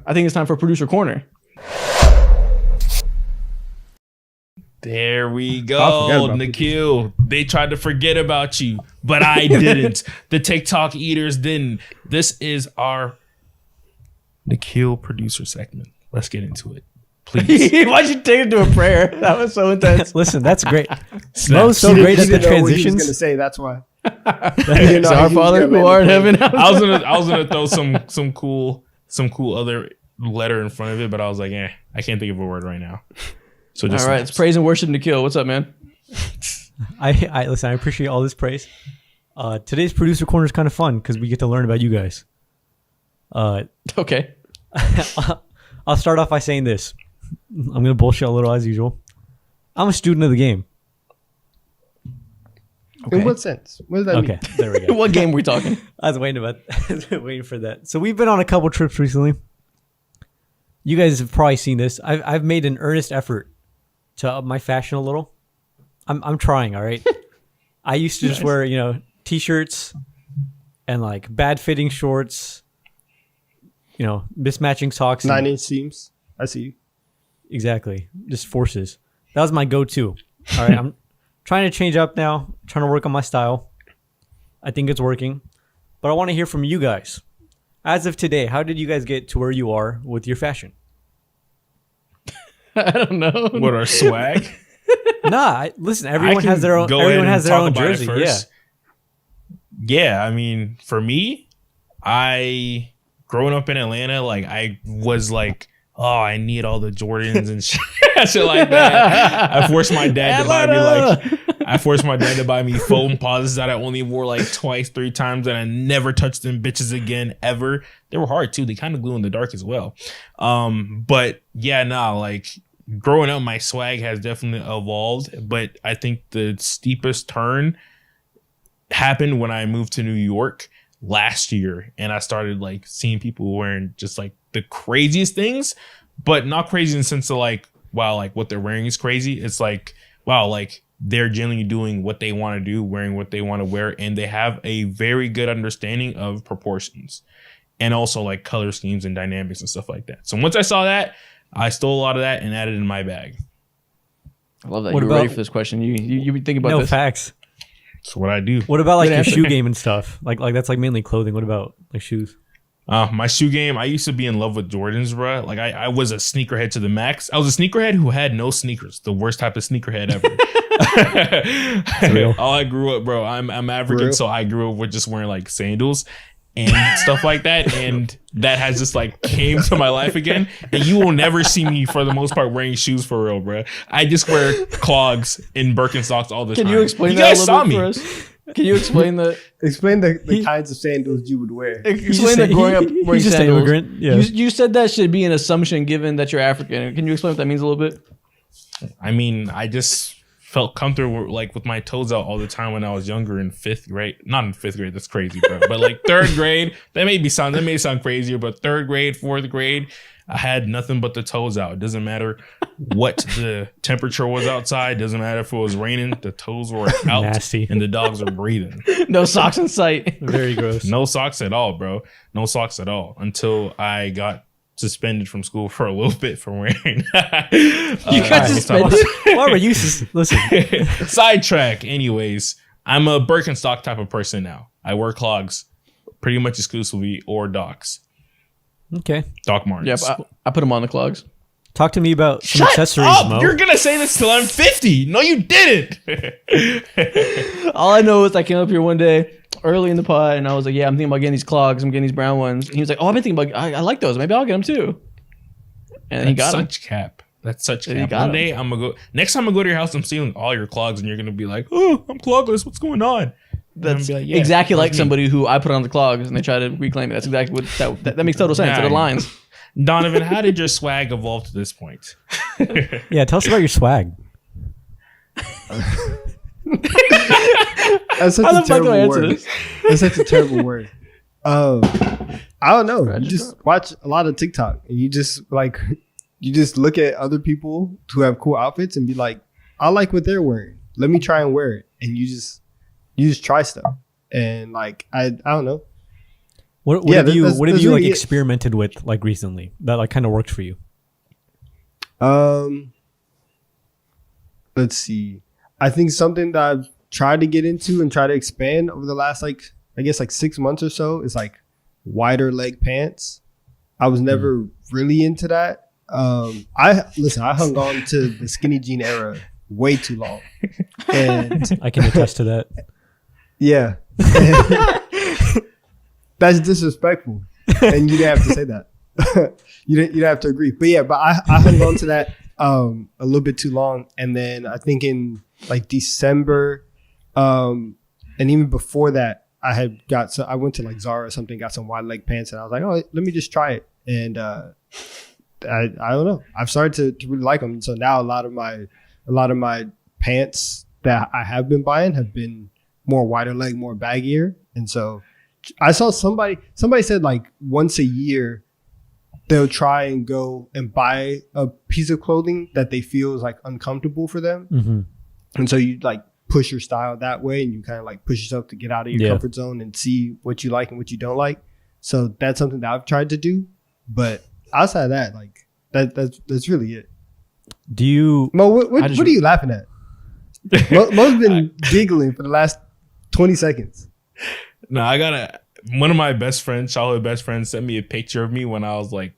I think it's time for producer corner. There we go, Nikhil. They tried to forget about you, but I didn't. The TikTok eaters didn't. This is our Nikhil producer segment. Let's get into it, please. Why'd you take it to a prayer? That was so intense. Listen, that's great. Mo's so great at the transitions. He was gonna say that's why. So our Father who art in heaven. I was gonna throw some cool other letter in front of it, but I was like, I can't think of a word right now. So just all right, it's praise and worship Nikhil. What's up, man? I listen. I appreciate all this praise. Today's producer corner is kind of fun because we get to learn about you guys. Okay. I'll start off by saying this. I'm gonna bullshit a little as usual. I'm a student of the game. Okay. In what sense? What does that mean? Okay, there we go. What game are we talking? I was waiting for that. So we've been on a couple trips recently. You guys have probably seen this. I've made an earnest effort to up my fashion a little. I'm trying, all right? I used to just wear, t-shirts and like bad fitting shorts, mismatching socks. 9-inch seams. I see you. Exactly. Just forces. That was my go-to. All right. I'm trying to change up now, trying to work on my style. I think it's working. But I want to hear from you guys. As of today, how did you guys get to where you are with your fashion? I don't know. What, our swag? Listen, everyone has their own jersey. Yeah, I mean, for me, growing up in Atlanta, like I was like, oh, I need all the Jordans and shit like that. I forced my dad to buy me foam posits that I only wore like twice, 3 times, and I never touched them bitches again ever. They were hard too. They kind of glue in the dark as well. But yeah, like growing up, my swag has definitely evolved. But I think the steepest turn happened when I moved to New York last year, and I started like seeing people wearing just like the craziest things, but not crazy in the sense of like, wow, like what they're wearing is crazy. It's like, wow, like they're genuinely doing what they want to do, wearing what they want to wear, and they have a very good understanding of proportions and also like color schemes and dynamics and stuff like that. So once I saw that, I stole a lot of that and added it in my bag. I love that. You were ready for this question. You be thinking about this. No facts. That's what I do. What about like your shoe game and stuff? Like that's like mainly clothing. What about like shoes? My shoe game, I used to be in love with Jordans, bro. Like I was a sneakerhead to the max. I was a sneakerhead who had no sneakers. The worst type of sneakerhead ever. All I grew up, bro. I'm African, so I grew up with just wearing like sandals and stuff like that. And that has just like came to my life again. And you will never see me for the most part wearing shoes for real, bro. I just wear clogs and Birkenstocks all the time. Can you explain that a little bit for us? Can you explain the kinds of sandals you would wear? Explain that growing up wearing just sandals. An immigrant. Yeah. You said that should be an assumption given that you're African. Can you explain what that means a little bit? I mean, I just felt comfortable like with my toes out all the time when I was younger in 5th grade. Not in 5th grade, that's crazy, bro. But like 3rd grade, that may sound crazier, but 3rd grade, 4th grade, I had nothing but the toes out. It doesn't matter what the temperature was outside. Doesn't matter if it was raining. The toes were out. Nasty. And the dogs are breathing. No socks in sight. Very gross. No socks at all, bro. No socks at all until I got suspended from school for a little bit for wearing. You got suspended? Why were you listen? Sidetrack. Anyways, I'm a Birkenstock type of person now. I wear clogs pretty much exclusively or Docs. Okay. Doc Martens. Yep, I put them on the clogs. Talk to me about some Shut accessories, up! Mo. You're gonna say this till I'm 50. No, you didn't. All I know is I came up here one day early in the pod and I was like, yeah, I'm thinking about getting these clogs. I'm getting these brown ones. And he was like, oh, I've been thinking about, I like those. Maybe I'll get them too. And he got them. That's such cap. One day I'm gonna go. Next time I go to your house, I'm stealing all your clogs, and you're gonna be like, "Oh, I'm clogless. What's going on?" That's like, yeah, exactly like somebody who I put on the clogs and they try to reclaim it. That's exactly what that makes total sense. It aligns. Donovan, how did your swag evolve to this point? Yeah, tell us about your swag. That's such a terrible word. That's such a terrible word. I don't know. You just watch a lot of TikTok and you just look at other people who have cool outfits and be like, I like what they're wearing. Let me try and wear it. And you just try stuff. And like I don't know. What Yeah, have you that's what have you really like it. experimented with like recently that like kind of worked for you? Let's see. I think something that I've tried to get into and try to expand over the last like I guess like 6 months or so is like wider leg pants. I was never really into that. I hung on to the skinny jean era way too long. And I can attest to that. yeah. That's disrespectful. And you didn't have to say that. you didn't have to agree. But yeah, I hung on to that a little bit too long. And then I think in like December, and even before that, I went to like Zara or something, got some wide leg pants, and I was like, oh, let me just try it. And I don't know. I've started to really like them. So now a lot of my pants that I have been buying have been more wider leg, more baggier. And so I saw somebody said like once a year they'll try and go and buy a piece of clothing that they feel is like uncomfortable for them. Mm-hmm. And so you like push your style that way, and you kind of like push yourself to get out of your comfort zone and see what you like and what you don't like. So that's something that I've tried to do. But outside of that, like that's really it. Do you? Mo, what are you laughing at? Mo's been giggling for the last 20 seconds. No, one of my childhood best friends sent me a picture of me when I was like,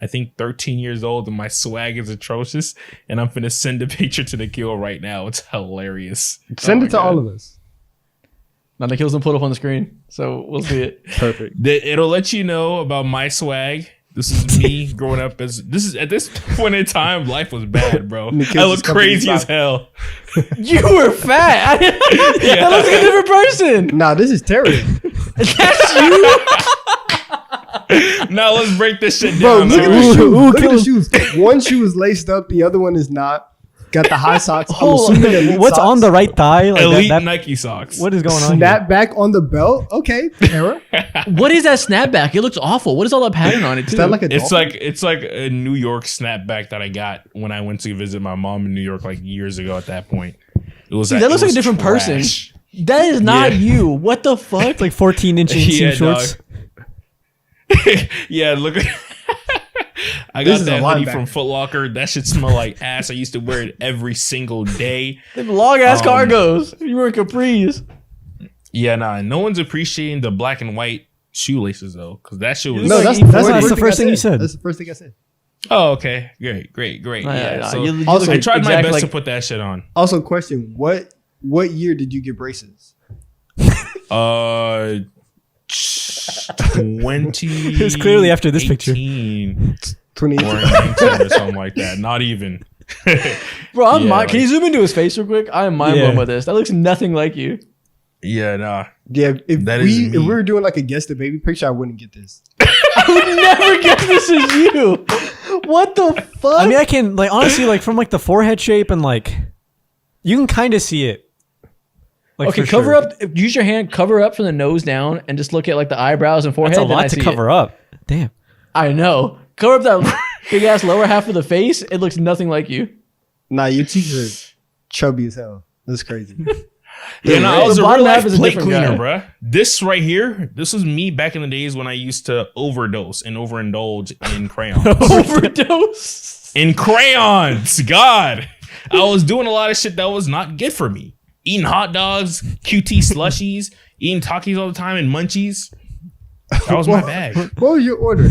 I think 13 years old, and my swag is atrocious. And I'm finna send a picture to Nikhil right now. It's hilarious. Send it to all of us. Now Nikhil's gonna put it up on the screen, so we'll see it. Perfect. It'll let you know about my swag. This is me growing up at this point in time, life was bad, bro. I look crazy as hell. You were fat. That looks like a different person. Nah, this is Terry. That's you. Now let's break this shit Bro, down. look at the shoes. Look at the shoes. One shoe is laced up, the other one is not. Got the high socks. I'm assuming elite What's socks. on the right thigh? Like Elite that, Nike socks. what is going on? Snap back on the belt. Okay, Tara. What is that snapback? It looks awful. What is all that pattern on it? Is Too? that like a It's like a New York snapback that I got when I went to visit my mom in New York like years ago. At that point, it was that looks like a different person. That is not you. What the fuck? It's like 14-inch inseam Yeah, shorts. Yeah, look. I This got is that a hoodie linebacker. from Foot Locker. That shit smell like ass. I used to wear it every single day. Them long ass cargos. You were capris. Yeah, nah. No one's appreciating the black and white shoelaces though, because that shit was. No, Like that's the first thing you said. That's the first thing I said. Oh, okay. Great. Nah, So you also, look I tried my exactly best to like- put that shit on. Also, question: What year did you get braces? 20. It's clearly after this picture. 2018. Or 19 or something like that. Not even. Bro, I'm Yeah, can you zoom into his face real quick? I am mind blown by this. That looks nothing like you. Yeah, nah. Yeah, if That is we me. were doing like a guess the baby picture, I wouldn't get this. I would never guess this is you. What the fuck? I mean, I can like honestly like from like the forehead shape and like you can kind of see it. Like, okay, for cover sure. up. Use your hand, cover up from the nose down, and just look at like the eyebrows and forehead. That's a then lot I to see cover it. up. Damn. I know. Cover up that big ass lower half of the face. It looks nothing like you. Nah, your cheeks are chubby as hell. That's crazy. Yeah, no, I was The a bottom real half life is a plate different cleaner, guy. bruh. This right here, this was me back in the days when I used to overdose and overindulge in crayons. Overdose. In crayons, God. I was doing a lot of shit that was not good for me. Eating hot dogs, QT slushies, eating Takis all the time and munchies. That was my bag. What was your order?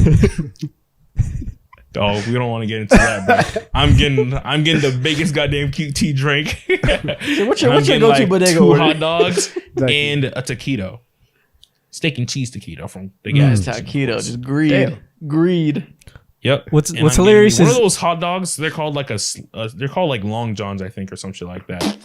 Oh, we don't want to get into that, bro. I'm getting the biggest goddamn QT drink. So what's your I'm getting, go-to like, bodega 2 order? hot dogs Exactly. and a taquito. Steak and cheese taquito from the gas station. Taquito, just greed. Damn. Greed. Yep. What's And I'm getting hilarious one is of those hot dogs. They're called like they're called like Long Johns, I think, or some shit like that.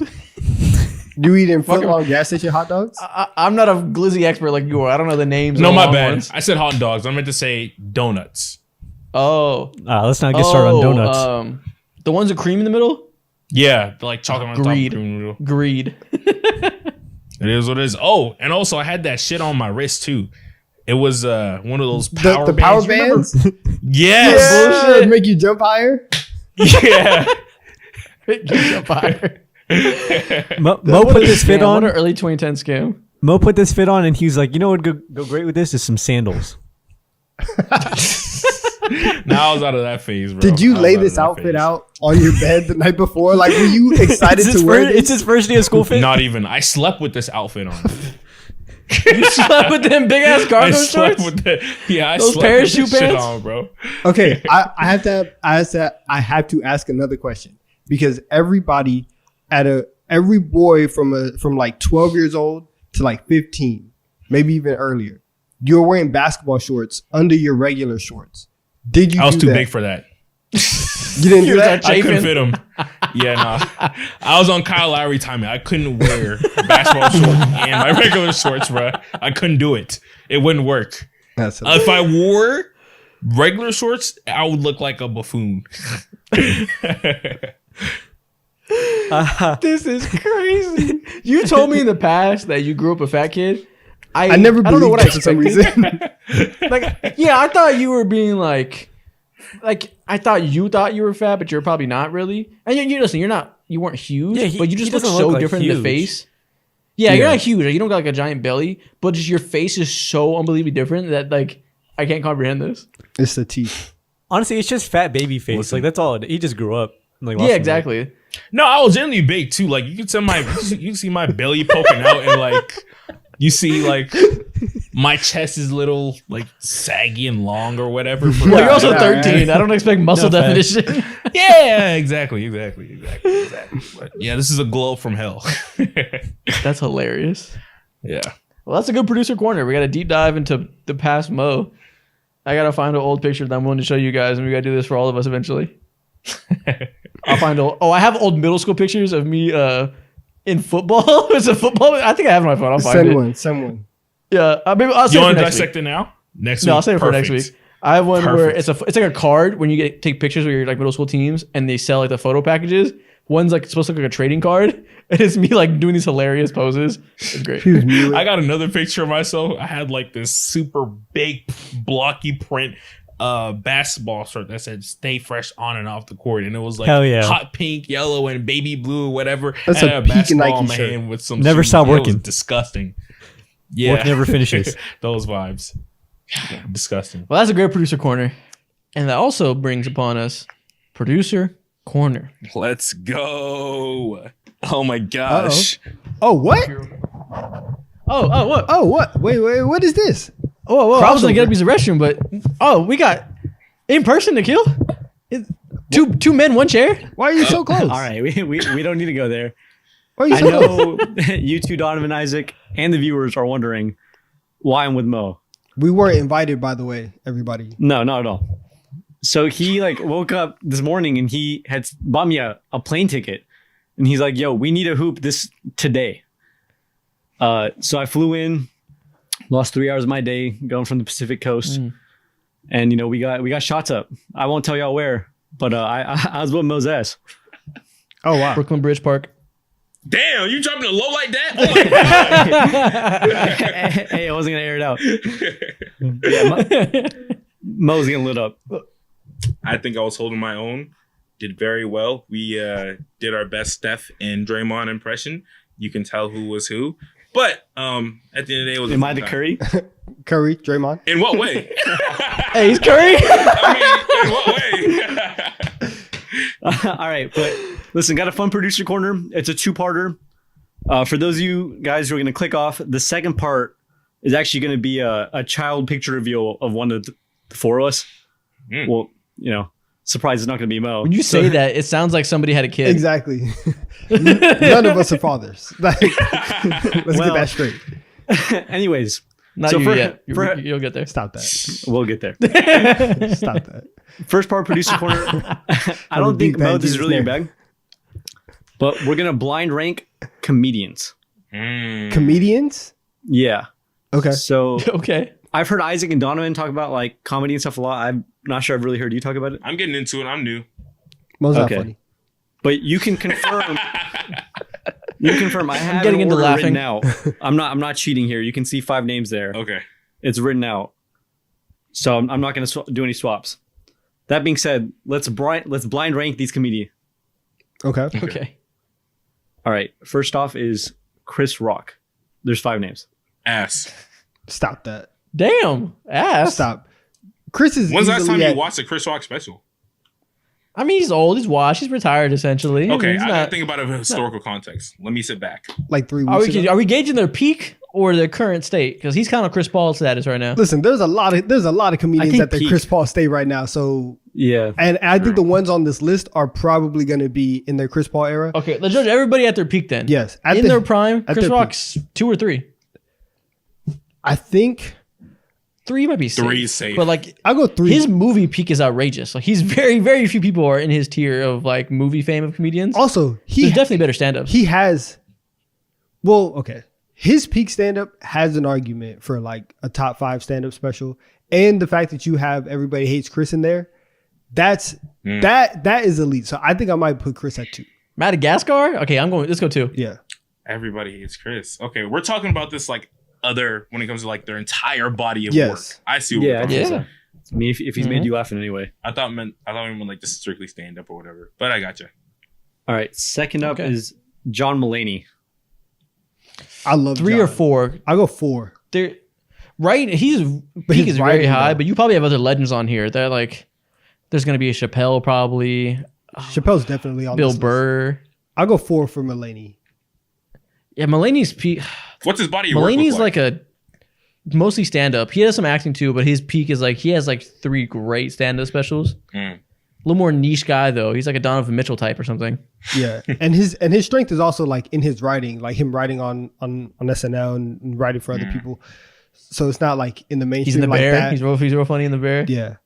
You eating Fucking- foot long gas station hot dogs? I'm not a glizzy expert like you are. I don't know the names. No, of the my long bad. ones. I said hot dogs. I meant to say donuts. Oh. let's not get started on donuts. The ones with cream in the middle? Yeah, like chocolate on top. Greed. Cream noodle. Greed. It is what it is. Oh, and also I had that shit on my wrist too. It was one of those power The bands. power You remember? bands? Yes. Bullshit. Make you jump higher? Yeah. Mo put this fit Damn, on. what an early 2010 scam. Mo put this fit on, and he was like, "You know what would go great with this is some sandals." Now I was out of that phase, bro. Did you I was lay out this of that outfit phase. out on your bed the night before? Like, were you excited to wear It's this? his first day of school fit. Not even. I slept with this outfit on. You slept with them big ass cargo I slept shorts. with the I Those slept parachute with this shit pants? on, bro. Okay, I have to ask another question because every boy from like 12 years old to like 15, maybe even earlier, you're wearing basketball shorts under your regular shorts. Did you? I was do too that? big for that. You didn't do You're that. that I couldn't chafing. fit him. Yeah, nah. I was on Kyle Lowry timing. I couldn't wear basketball shorts and my regular shorts, bro. I couldn't do it. It wouldn't work. That's If I wore regular shorts, I would look like a buffoon. This is crazy. You told me in the past that you grew up a fat kid. I never I don't know believed what I that for some expected. reason. Like, yeah, I thought you were being like I thought you were fat, but you're probably not really. And you listen, you weren't huge, Yeah, but you just he look doesn't so look, like, different in the huge. face. Yeah, you're not huge. Like, you don't got like a giant belly, but just your face is so unbelievably different that like I can't comprehend this. It's the teeth. Honestly, it's just fat baby face. Listen. Like that's all. He just grew up. Like, lost Yeah, some exactly. No, I was generally big too. Like you can see my belly poking out, and like you see like my chest is little like saggy and long or whatever. Well, you're also Yeah, 13. I don't expect muscle No, facts. definition. Yeah, exactly. But yeah, this is a glow from hell. That's hilarious. Yeah. Well, that's a good producer corner. We got to deep dive into the past Mo. I got to find an old picture that I'm willing to show you guys, and we got to do this for all of us eventually. I'll find I have old middle school pictures of me in football. It's a football. I think I have it on my phone. I'll find Send one. Yeah, maybe I'll You save it want for to next week. dissect it now? Next No, week. I'll save it for next Perfect. week. I have one where Perfect. it's like a card when you take pictures with your like middle school teams and they sell like the photo packages. One's like supposed to look like a trading card, and it's me like doing these hilarious poses. It's great. I got another picture of myself. I had like this super big blocky print basketball shirt that said "Stay fresh on and off the court," and it was like Hell yeah. hot pink, yellow, and baby blue, whatever. That's and I a had peak basketball Nike on my shirt. hand with some Never shoes. stop It was working. disgusting. Yeah, Work never finishes. Those vibes. Disgusting. Well, that's a great producer corner, and that also brings upon us producer corner. Let's go. Oh my gosh. Oh, what? Oh, what? Oh, what? Wait, what is this? Oh, I was gonna get Crossover. up use the restroom, but we got in person, Nikhil. Two men, one chair. Why are you so close? All right, we don't need to go there. Why are you I so close? know you two, Donovan, Isaac, and the viewers are wondering why I'm with Mo. We weren't invited, by the way, everybody. No, not at all. So he like woke up this morning and he had bought me a plane ticket, and he's like, "Yo, we need a hoop this today." So I flew in, lost 3 hours of my day going from the Pacific Coast, and we got shots up. I won't tell y'all where, but I was with Mo's ass. Oh, wow. Brooklyn Bridge Park. Damn, you dropping a low like that? Oh my god. Hey, I wasn't gonna air it out. Yeah, Mo's getting lit up. I think I was holding my own. Did very well. We did our best Steph and Draymond impression. You can tell who was who. But at the end of the day, it was a Am I fun the time. Curry? Curry, Draymond. In what way? Hey, he's Curry. I mean, in what way? All right, but listen, got a fun producer corner. It's a two-parter. For those of you guys who are going to click off, the second part is actually going to be a child picture reveal of one of the four of us. Well, surprise, it's not going to be Mo. When you say that, it sounds like somebody had a kid. Exactly. None of us are fathers. Like, let's get that straight. Anyways, Not So you for- yet. for- You'll get there. Stop that. we'll get there. Stop that. First part, producer corner. I don't think, Mo, this is really your bag. But we're going to blind rank comedians. Comedians? Yeah. Okay. So Okay. I've heard Isaac and Donovan talk about like comedy and stuff a lot. I'm not sure I've really heard you talk about it. I'm getting into it. I'm new. Most not Okay. funny. But you can confirm. I have getting an into order laughing. written out. I'm not cheating here. You can see 5 names there. Okay. It's written out. So I'm not going to do any swaps. That being said, let's blind rank these comedians. Okay. Okay. All right. First off is Chris Rock. There's 5 names. Ass. Stop that. Damn, ass. Stop. Chris is. When's the last time easily you at- watched a Chris Rock special? I mean, he's old. He's washed. He's retired essentially. Okay, He's I not- gotta think about it in historical context. Let me sit back. like 3 Are weeks we, ago? are we gauging their peak or their current state? Because he's kind of Chris Paul status right now. Listen, there's a lot of comedians think at their peak. Chris Paul state right now. So, Yeah. and I think the ones on this list are probably going to be in their Chris Paul era. Okay, let's judge everybody at their peak then. Yes, In their prime, at Chris their Rock's 2 or 3. I think 3 might be safe. 3 is safe. But like I'll go 3. his movie peak is outrageous. Like he's very, very few people are in his tier of like movie fame of comedians. Also, There's definitely better stand-ups. he has. Well, okay, his peak stand up has an argument for like a top 5 stand up special, and the fact that you have Everybody Hates Chris in there, that is elite. So I think I might put Chris at 2. Madagascar? Okay, let's go 2. Yeah. Everybody hates Chris. Okay, we're talking about this like other when it comes to like their entire body of Yes. work. I see what Yeah, we're I talking think about. so. I mean, if he's made you laugh in any way. I thought we meant like just strictly stand up or whatever. But I gotcha. All right. Second up Okay. is John Mulaney. I love 3 John. or 4. I'll go 4. They're right. His peak his is very writing, high, though. but you probably have other legends on here. They're like, there's gonna be a Chappelle probably, Chappelle's definitely on Bill this list. Burr. I'll go 4 for Mulaney. Yeah, Mulaney's peak. What's his body of work Mulaney's look like a mostly stand up. He has some acting too, but his peak is like he has like 3 great stand up specials. Mm. A little more niche guy though. He's like a Donovan Mitchell type or something. Yeah, and his strength is also like in his writing, like him writing on SNL and writing for other people. So it's not like in the mainstream He's in the like Bear. that. He's real funny in the Bear. Yeah,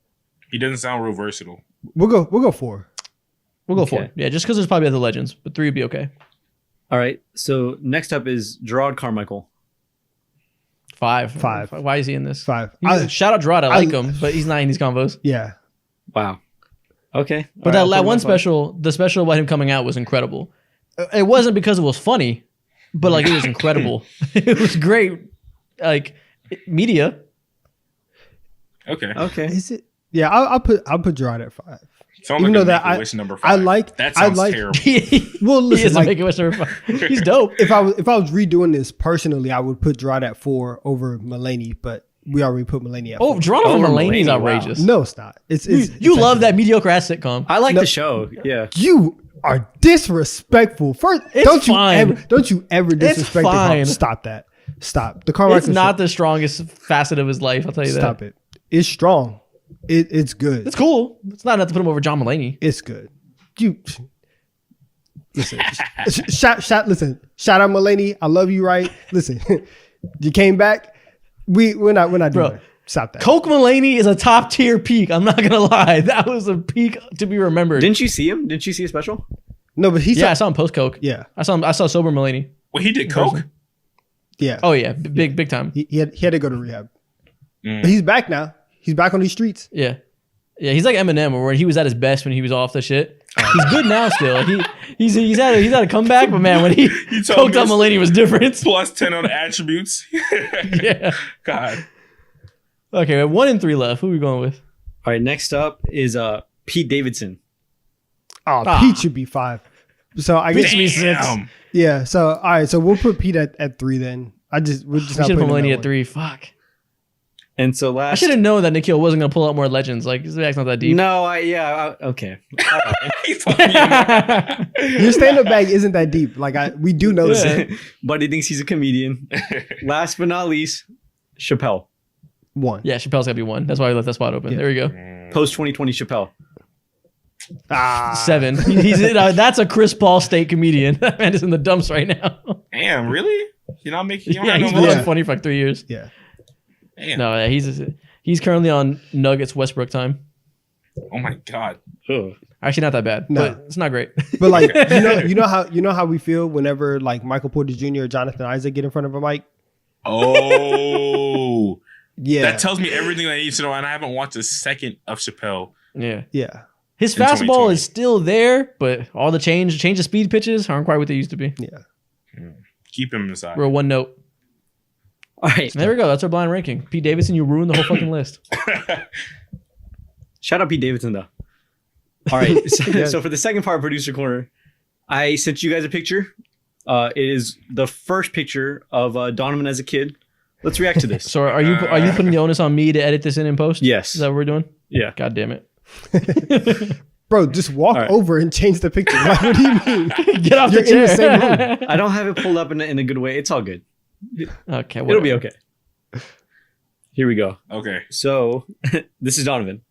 He doesn't sound real versatile. we'll go 4. We'll go Okay. 4. Yeah, just because there's probably other legends, but 3 would be okay. All right. So next up is Gerard Carmichael. 5. 5. Why is he in this? 5. Shout out Gerard. I like him, but he's not in these combos. Yeah, Wow. Okay. But All right, that I'll put him one at 5. special, the special about him coming out was incredible. It wasn't because it was funny, but like it was incredible. It was great. Like media. Okay. Okay. is it? Yeah, I'll put Gerard at 5. Sounds Even like though a that Make-A-Wish number 5. I like That sounds I like terrible. Well, He listen, is a like, Make a Wish number 5. He's dope. if I was redoing this personally, I would put Gerard at 4 over Mulaney, but we already put Mulaney at 4. Oh, Geronimo Over Mulaney is Mulaney, outrageous. No, it's not. It's You love that mediocre ass sitcom. I like No. the show. Yeah. You are disrespectful. First, It's don't you fine. ever disrespect the fine. Stop that. Stop. The Carmichael It's not show. the strongest facet of his life. I'll tell you that. Stop it. It's strong. It's good. It's cool. It's not enough to put him over John Mulaney. It's good. You listen. Shout out Mulaney. I love you. Right. Listen. You came back. We're not doing Bro, it. Stop that. Coke Mulaney is a top tier peak. I'm not gonna lie. That was a peak to be remembered. Didn't you see him? Didn't you see a special? No, but I saw him post Coke. Yeah. I saw sober Mulaney. Well, he did coke. Yeah. Oh yeah, big time. He had to go to rehab. But he's back now. He's back on these streets. Yeah. Yeah, he's like Eminem, where he was at his best when he was off the shit. He's good now still. He's had a comeback, but man, when he told coked on us- Mulaney was different. Plus 10 on attributes. Yeah. God. Okay, 1 and 3 left. Who are we going with? All right. Next up is Pete Davidson. Oh, Pete should be 5. So I guess Damn. yeah. So all right. So we'll put Pete at 3 then. We're just We not should have putting put him Mulaney at at 3. Fuck. And so last. I should have known that Nikhil wasn't gonna pull out more legends. Like his bag's not that deep. No. Okay. All right. He's fucking Your stand-up bag isn't that deep. Like we do know that. But he thinks he's a comedian. Last but not least, Chappelle. 1. Yeah, Chappelle's gotta be 1. That's why we left that spot open. Yeah. There we go. Post 2020 Chappelle. 7. He's that's a Chris Paul state comedian. That man is in the dumps right now. Damn, really? You're not making. You don't Yeah, have he's no been more? Yeah. funny for like 3 years. Yeah. Damn. No, yeah, he's currently on Nuggets Westbrook time. Oh my God. Ugh. Actually, not that bad, No. but it's not great. But like you know how we feel whenever like Michael Porter Jr. or Jonathan Isaac get in front of a mic. Oh. Yeah. That tells me everything I need to know, and I haven't watched a second of Chappelle. Yeah, yeah. his In fastball 2020. is still there, but all the change of speed pitches aren't quite what they used to be. Yeah. Keep him aside. We're a 1 note. All right. There we go. That's our blind ranking. Pete Davidson, you ruined the whole fucking list. Shout out Pete Davidson though. All right. So, Yeah. so for the second part, of producer corner, I sent you guys a picture. It is the first picture of Donovan as a kid Let's react to this. So are you putting the onus on me to edit this in post? Yes. Is that what we're doing? Yeah. God damn it. Bro, just walk over and change the picture. Like, what do you mean? Get off You're the chair. in the same room. I don't have it pulled up in a good way. It's all good. Okay, It'll be whatever. okay. Here we go. Okay. So this is Donovan.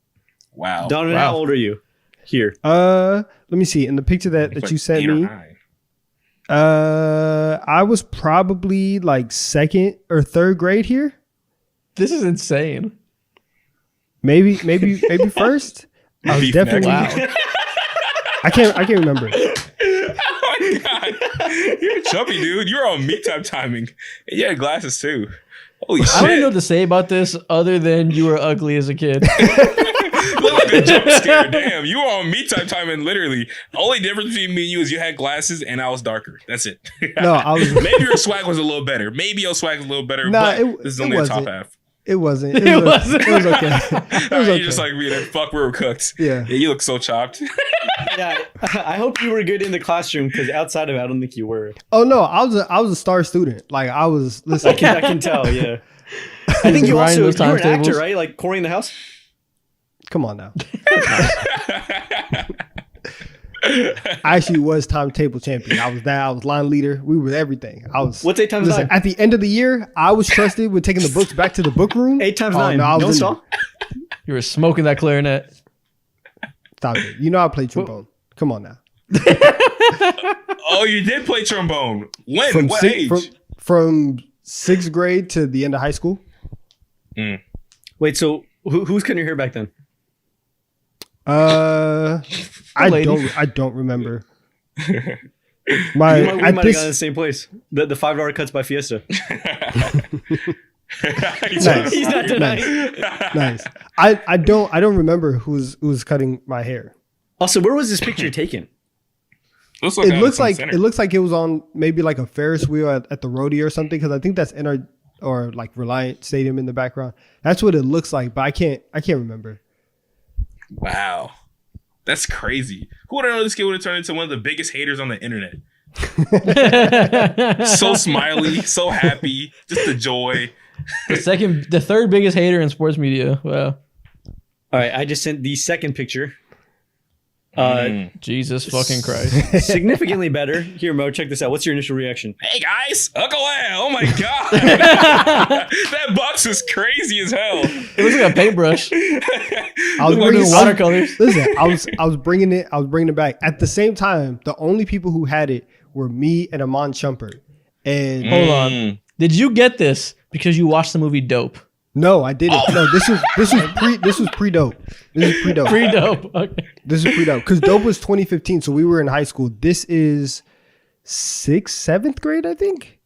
Wow. Donovan, how old are you? Here. Let me see. In the picture that Like you sent 8 or me, 9. I was probably like 2nd or 3rd grade here. This is insane. Maybe first. I was Beef definitely. next. Wow. I can't remember. Oh my god. You're chubby, dude. You're on meat type timing. And you had glasses too. Holy shit. I don't even know what to say about this other than you were ugly as a kid. Look like a jump scare. Damn, you were on me type timing. Literally, the only difference between me and you is you had glasses and I was darker. That's it. No, I was. Maybe your swag was a little better. Maybe your swag was a little better. Nah, but this is only the top wasn't. half. It wasn't. It wasn't. It was okay. It was You're okay. just like me. Then fuck, we were cooked. Yeah. You look so chopped. Yeah, I hope you were good in the classroom because outside of it, I don't think you were. Oh no, I was a star student. Like I was. Listen, I can tell. Yeah. I think you Grinding also those you were an times actor, tables. right? Like Corey in the House. come on now. I actually was timetable champion. I was that. I was line leader. We were everything. I was. What's 8 times Listen, 9? at the end of the year, I was trusted with taking the books back to the book room. 8 times Oh, 9. no, I was No in saw. You were smoking that clarinet. Stop it. You know I played trombone. Come on now. Oh, you did play trombone. When? From What six- age? from 6th grade to the end of high school. Wait, so who's cutting your hair back then? I lady. don't remember. We My might at have gotten this in the same place. The $5 cuts by Fiesta. He's He's not denying. nice. I don't remember who was cutting my hair. Also, where was this picture taken? It looks like it was on maybe like a Ferris wheel at the rodeo or something, because I think that's or like Reliant Stadium in the background. That's what it looks like, but I can't remember. Wow. That's crazy. Who would have known this kid would have turned into one of the biggest haters on the internet? So smiley, so happy, just the joy. The third biggest hater in sports media. Wow. All right, I just sent the second picture. Jesus fucking Christ. Significantly better. Here, Mo, check this out. What's your initial reaction? Hey guys, Uncle Al. Oh my god, that box is crazy as hell. It looks like a paintbrush. I was We're doing watercolors. Listen, I was bringing it back. At the same time, the only people who had it were me and Amon Shumpert. And Hold on. Did you get this because you watched the movie Dope? no, I didn't. No, this was pre-dope. This is pre-dope. Pretty dope. Okay. This is pre-dope because dope was 2015, so we were in high school. This is 6th, 7th grade, I think.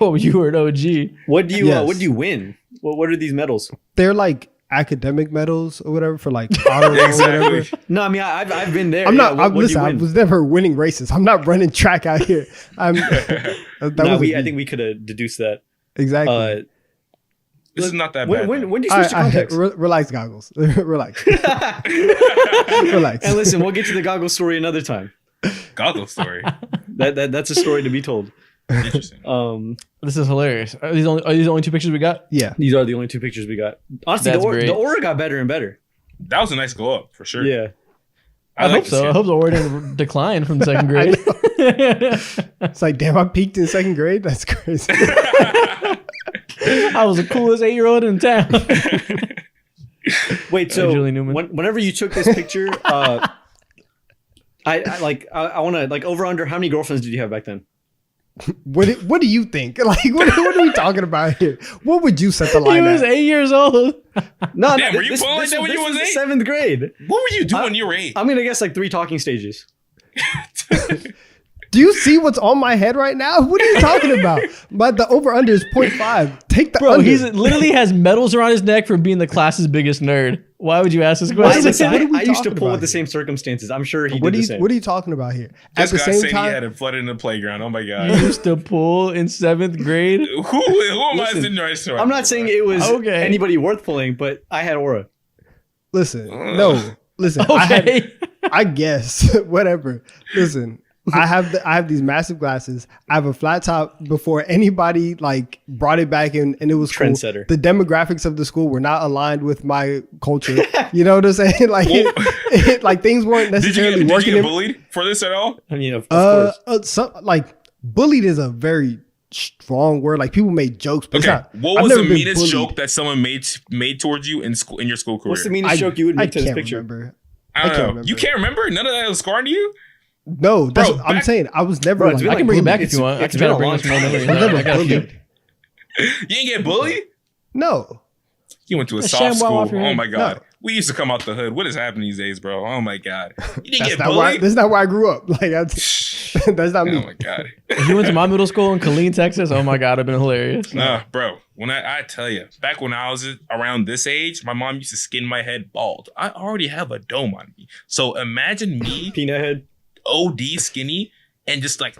Oh, you were an OG. What do you Yes. what do you win? What are these medals? They're like academic medals or whatever for like honor roll or whatever. Exactly. No, I mean I've been there. I'm not. Yeah, what do you I win? was never winning races. I'm not running track out here. That No, wasn't I me. think we could have deduced that. Exactly. This is not that bad. When do you switch to contacts? Relax, goggles. Relax. Relax. And listen, we'll get to the goggle story another time. Goggle story. That's a story to be told. Interesting. This is hilarious. Are these the only two pictures we got? Yeah. These are the only two pictures we got. Honestly, That's great. the aura got better and better. That was a nice glow up for sure. Yeah. I hope this so. kid. I hope the order didn't decline from second grade. It's like, damn, I peaked in 2nd grade. That's crazy. I was the coolest 8-year-old in town. Wait, so Julie Newman. whenever you took this picture, I want to like over under how many girlfriends did you have back then? What do you think? Like, what are we talking about here? What would you set the He line was at? 8 years old. No, Damn, no, were you pulling like that when you was 8? 7th grade. What were you doing when you were 8? I'm gonna guess like 3 talking stages. Do you see what's on my head right now? What are you talking about? But the over under is 0.5. Take the Bro, under. he's literally has medals around his neck for being the class's biggest nerd. Why would you ask this question? Listen, what are we I used to talking pull about with the here? same circumstances. I'm sure he What did are the you same. What are you talking about here? At This the guy same saying he time, had it flooded in the playground. Oh my god. You used to pull in 7th grade? Who am I Listen, sitting right here? I'm not saying it was Okay. anybody worth pulling, but I had aura. listen. No, listen. Okay. I guess whatever. Listen, I have these massive glasses. I have a flat top before anybody like brought it back in, and it was cool. Trendsetter. The demographics of the school were not aligned with my culture. You know what I'm saying? Like, like things weren't necessarily Did working. you get bullied for this at all? I mean, of course. Like bullied is a very strong word. Like people made jokes, but it's Okay, not, what I've was never the been meanest bullied. joke that someone made towards you in school in your school career? What's the meanest joke you would I make to this can't picture? remember. I don't can't know. remember. You can't remember? None of that was scarring you? No, that's Bro, what I'm back- saying. I was never. Bro, it's like, been I can bring it back It's- if you want. I it's can try been to a bring long this more time. memories. I've never I got a few. bullied. You didn't get bullied? No. You went to a A soft ShamWow school. off your Oh head. my god. No. We used to come out the hood. What is happening these days, bro? Oh my god. You didn't That's get not why. bullied? That's not where I grew up. Like that's not me. Oh my god. If you went to my middle school in Killeen, Texas, oh my god, it'd been hilarious. Nah, bro. When I tell you, back when I was around this age, my mom used to skin my head bald. I already have a dome on me. So imagine me Peanut head. OD skinny and just like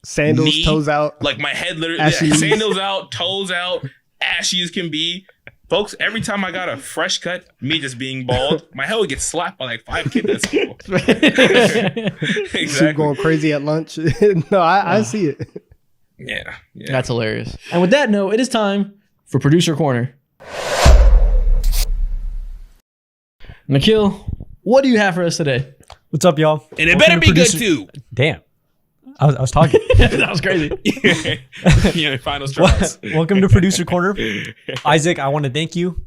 Sandals, knee, toes out. like my head literally Ashy knees. sandals out, toes out, ashy as can be. Folks, every time I got a fresh cut, me just being bald, my head would get slapped by like 5 kids at school. She's Exactly. going crazy at lunch. No, I see it. Yeah. That's hilarious. And with that note, it is time for Producer Corner. Nikhil, what do you have for us today? What's up, y'all? And it Welcome better to be good Producer- too. Damn. I was talking. That was crazy. Yeah, final straws. Welcome to Producer Corner. Isaac, I want to thank you.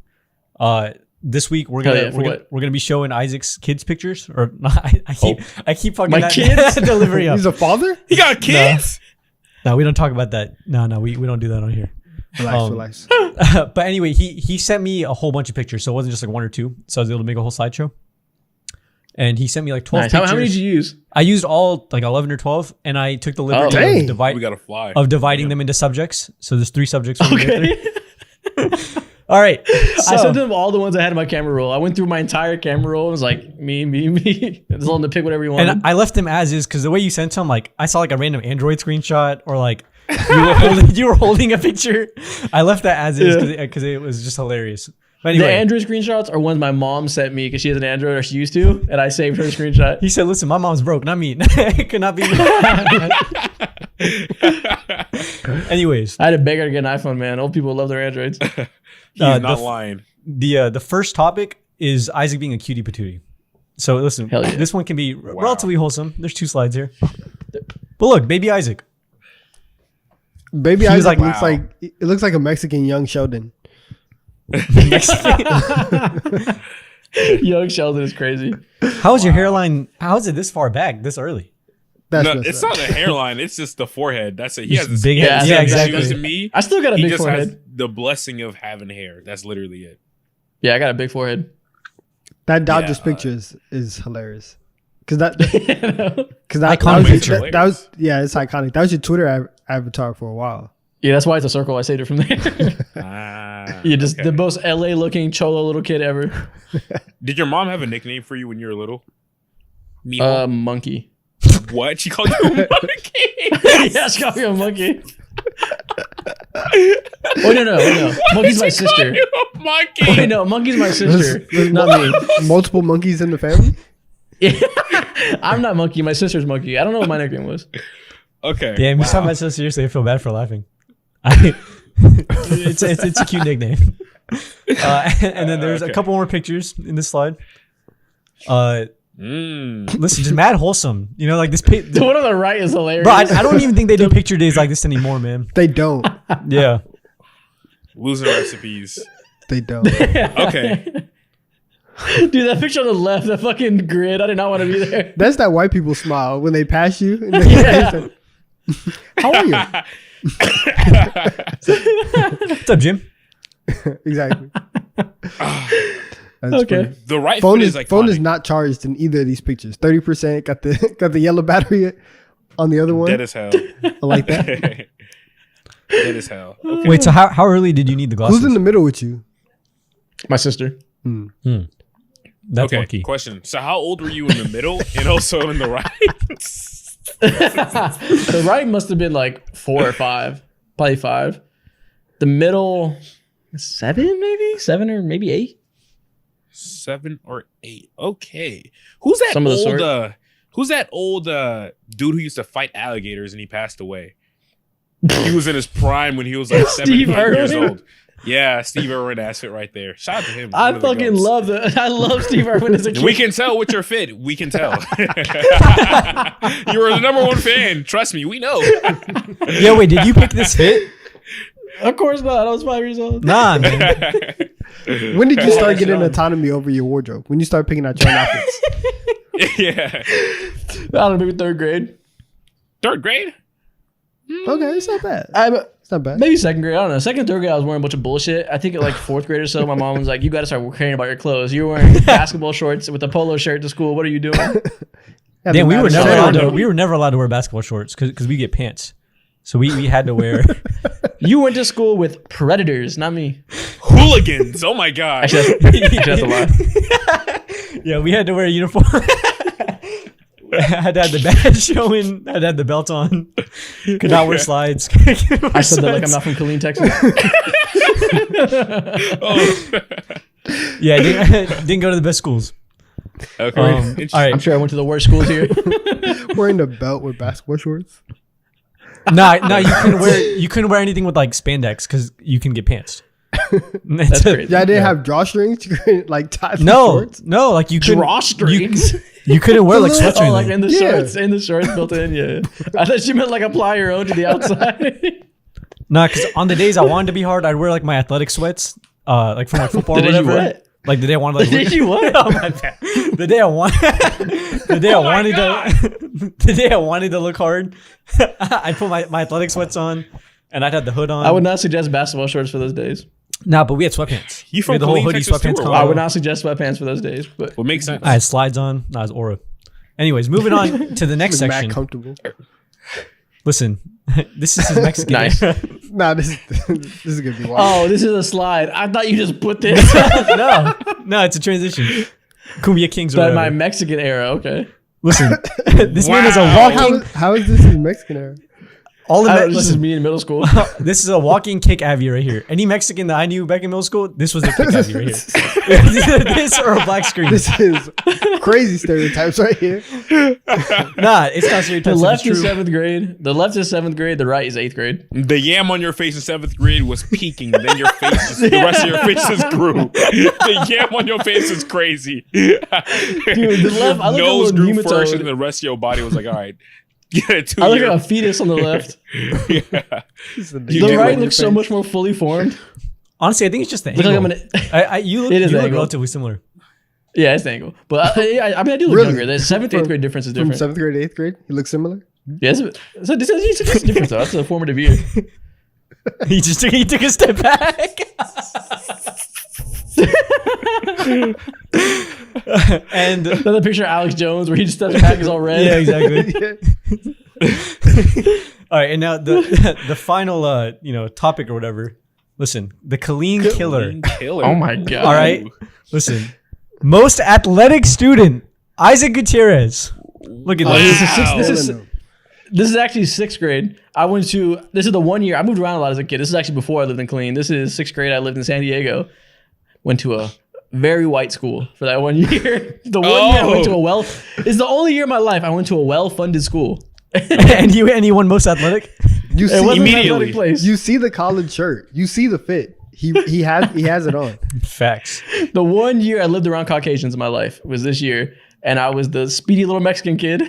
This week we're Hell gonna yeah, for we're, gonna what? we're gonna be showing Isaac's kids pictures. Or I keep fucking My that kids? delivery up. He's a father. You got kids? No, we don't talk about that. No, we don't do that on here. Relax. But anyway, he sent me a whole bunch of pictures, so it wasn't just like one or two. So I was able to make a whole slideshow. And he sent me like 12 Nice. pictures. How many did you use? I used all like 11 or 12, and I took the liberty dang. We gotta fly. of dividing them into subjects. So there's 3 subjects. we're gonna get Okay. through. All right. I So, sent him all the ones I had in my camera roll. I went through my entire camera roll and was like, me. Just told him to pick whatever you wanted. and I left them as is because the way you sent them, like I saw like a random Android screenshot or like you were holding a picture. I left that as is because it was just hilarious. But The anyway, Android screenshots are ones my mom sent me because she has an Android, or she used to, and I saved her screenshot. he said, "Listen, my mom's broke, not me. It could not be me." Anyways, I had to beg her to get an iPhone, man. Old people love their Androids. He's not the- lying. the first topic is Isaac being a cutie patootie. So listen, Hell yeah. this one can be relatively wholesome. There's 2 slides here, but look, baby Isaac. Baby He was Isaac like, looks like a Mexican young Sheldon. Young Sheldon is crazy. How is your hairline? How is it this far back, this early? That's No, messed it's up. not the hairline. It's just the forehead. That's it. He Just has this big head. Yeah, exactly. exactly. To me, I still got a he big just has forehead. the blessing of having hair. That's literally it. Yeah, I got a big forehead. That Dodgers Yeah, picture is hilarious. Because that Iconic was, picture. that was it's iconic. That was your Twitter avatar for a while. Yeah, that's why it's a circle. I saved it from there. Yeah, just the most LA looking cholo little kid ever. Did your mom have a nickname for you when you were little? Mijo? Monkey. What? She called you a monkey? Yeah, she called me a monkey. Oh no. Monkey's my sister. You a monkey. Wait, no, Monkey's my sister, not me. Multiple monkeys in the family. Yeah. I'm not Monkey. My sister's Monkey. I don't know what my nickname was. Okay. Damn, you wow. talking about so seriously. I feel bad for laughing. It's a cute nickname. And then there's a Okay. couple more pictures in this slide. Mm. Listen, just mad wholesome. You know, like this. The one on the right is hilarious. Bro, I don't even think they do picture days like this anymore, man. They don't. Yeah. Losing recipes. They don't. Okay. Dude, that picture on the left, that fucking grid, I did not want to be there. That's that white people smile when they pass you. And Yeah. How are you? What's up, Jim? Exactly. That's Okay. funny. The right Phone foot is is iconic. phone is not charged in either of these pictures. 30% got the yellow battery on the other one. dead as hell. I like that. Dead as hell. Okay. Wait, so how early did you need the glasses? Who's in the middle with you? My sister. That's Okay. lucky. Question. So how old were you in the middle and also in the right? The right must have been like 4 or 5. Probably 5. The middle, 7 maybe? 7 or maybe 8? 7 or 8. Okay. Who's that Some of the old? sort. Who's that old dude who used to fight alligators and he passed away? He was in his prime when he was like 78 years old. Yeah, Steve Irwin, that's it right there. Shout out to him. I fucking love it. I love Steve Irwin as a kid. We can tell with your fit. We can tell. You were the number one fan. Trust me, we know. Yeah, wait, did you pick this fit? Of course not. I was 5 years old. Nah, man. When did you start getting autonomy over your wardrobe? When you start picking out your own outfits? Yeah. I don't know, maybe 3rd grade. 3rd grade? Okay, it's not bad. It's not bad. Maybe 2nd grade. I don't know. 2nd, 3rd grade, I was wearing a bunch of bullshit. I think at like 4th grade or so, my mom was like, "You got to start caring about your clothes. You're wearing basketball shorts with a polo shirt to school. What are you doing?" Damn, we were never allowed to. Saturday. We were never allowed to wear basketball shorts because we get pants. So we had to wear. You went to school with predators, not me. Hooligans. Oh my God. Actually, that's a lie. Yeah, we had to wear a uniform. I had to have the badge showing. I had to have the belt on. Could not wear slides. I said that like I'm not from Killeen, Texas. Yeah, I didn't go to the best schools. Okay. All right. I'm sure I went to the worst schools here. Wearing a belt with basketball shorts. No, you couldn't wear anything with like spandex because you can get pants. That's crazy. Yeah, I didn't have drawstrings. You couldn't like tie the No, shorts. no, like you couldn't. Drawstrings? You couldn't wear like sweats or Oh, like anything. in the shorts built in. Yeah, I thought you meant like apply your own to the outside. No, because on the days I wanted to be hard, I'd wear like my athletic sweats, like from like football or The days you whatever. what? Like the day I wanted like Did you what? Oh my bad. The day I wanted to look hard, I'd put my athletic sweats on and I'd have the hood on. I would not suggest basketball shorts for those days. Nah, but we had sweatpants. You We from had the whole Killeen, hoodie Texas too, sweatpants or combo. what? I would not suggest sweatpants for those days. But What makes sense? I had slides on. Nah, I was aura. Anyways, moving on to the next Mad section. comfortable. Listen, this is his Mexican. Nice. Nah, this is gonna be wild. oh, this is a slide. I thought you just put this. no, it's a transition. Cumbia Kings or But whatever. my Mexican era. Okay. Listen, this man is a Wow. walking. How is this in Mexican era? All of it. This is Listen, me in middle school. this is a walking kick Abby right here. Any Mexican that I knew back in middle school, this was a kick Abby right here. This or a black screen. This is crazy stereotypes right here. Nah, it's not stereotypes. The left it's is true. 7th grade. The left is 7th grade. The right is 8th grade. The yam on your face in 7th grade was peaking. Then your face, the rest of your faces grew. The yam on your face is crazy. Dude, the left. I look nose at a grew little first, nematode. and the rest of your body was like, all right, get a 2 I look year. at a fetus on the left. Yeah. The do right on looks so much more fully formed. Honestly, I think it's just the Look like angle. I'm an. You look, It is you the look angle. relatively similar. Yeah, it's the angle. But I mean, I do look Really? younger. The 7th, 8th grade difference is From different. 7th grade to 8th grade, you look similar. Yes, so this is different though. That's a formative year. He took a step back. And Another picture of Alex Jones where he just steps back is all red. yeah, exactly. All right, and now the final topic or whatever. Listen, the Killeen killer. Killer. Oh my god. All right, listen. Most athletic student, Isaac Gutierrez. Look at Wow. this. This is actually 6th grade. This is the 1 year. I moved around a lot as a kid. This is actually before I lived in Killeen. This is 6th grade. I lived in San Diego. Went to a very white school for that 1 year. The 1 year I went to it's the only year of my life I went to a well-funded school. and you won most athletic. You It see wasn't an immediately. athletic place. You see the collared shirt. You see the fit. He has it on. Facts. The 1 year I lived around Caucasians in my life was this year, and I was the speedy little Mexican kid.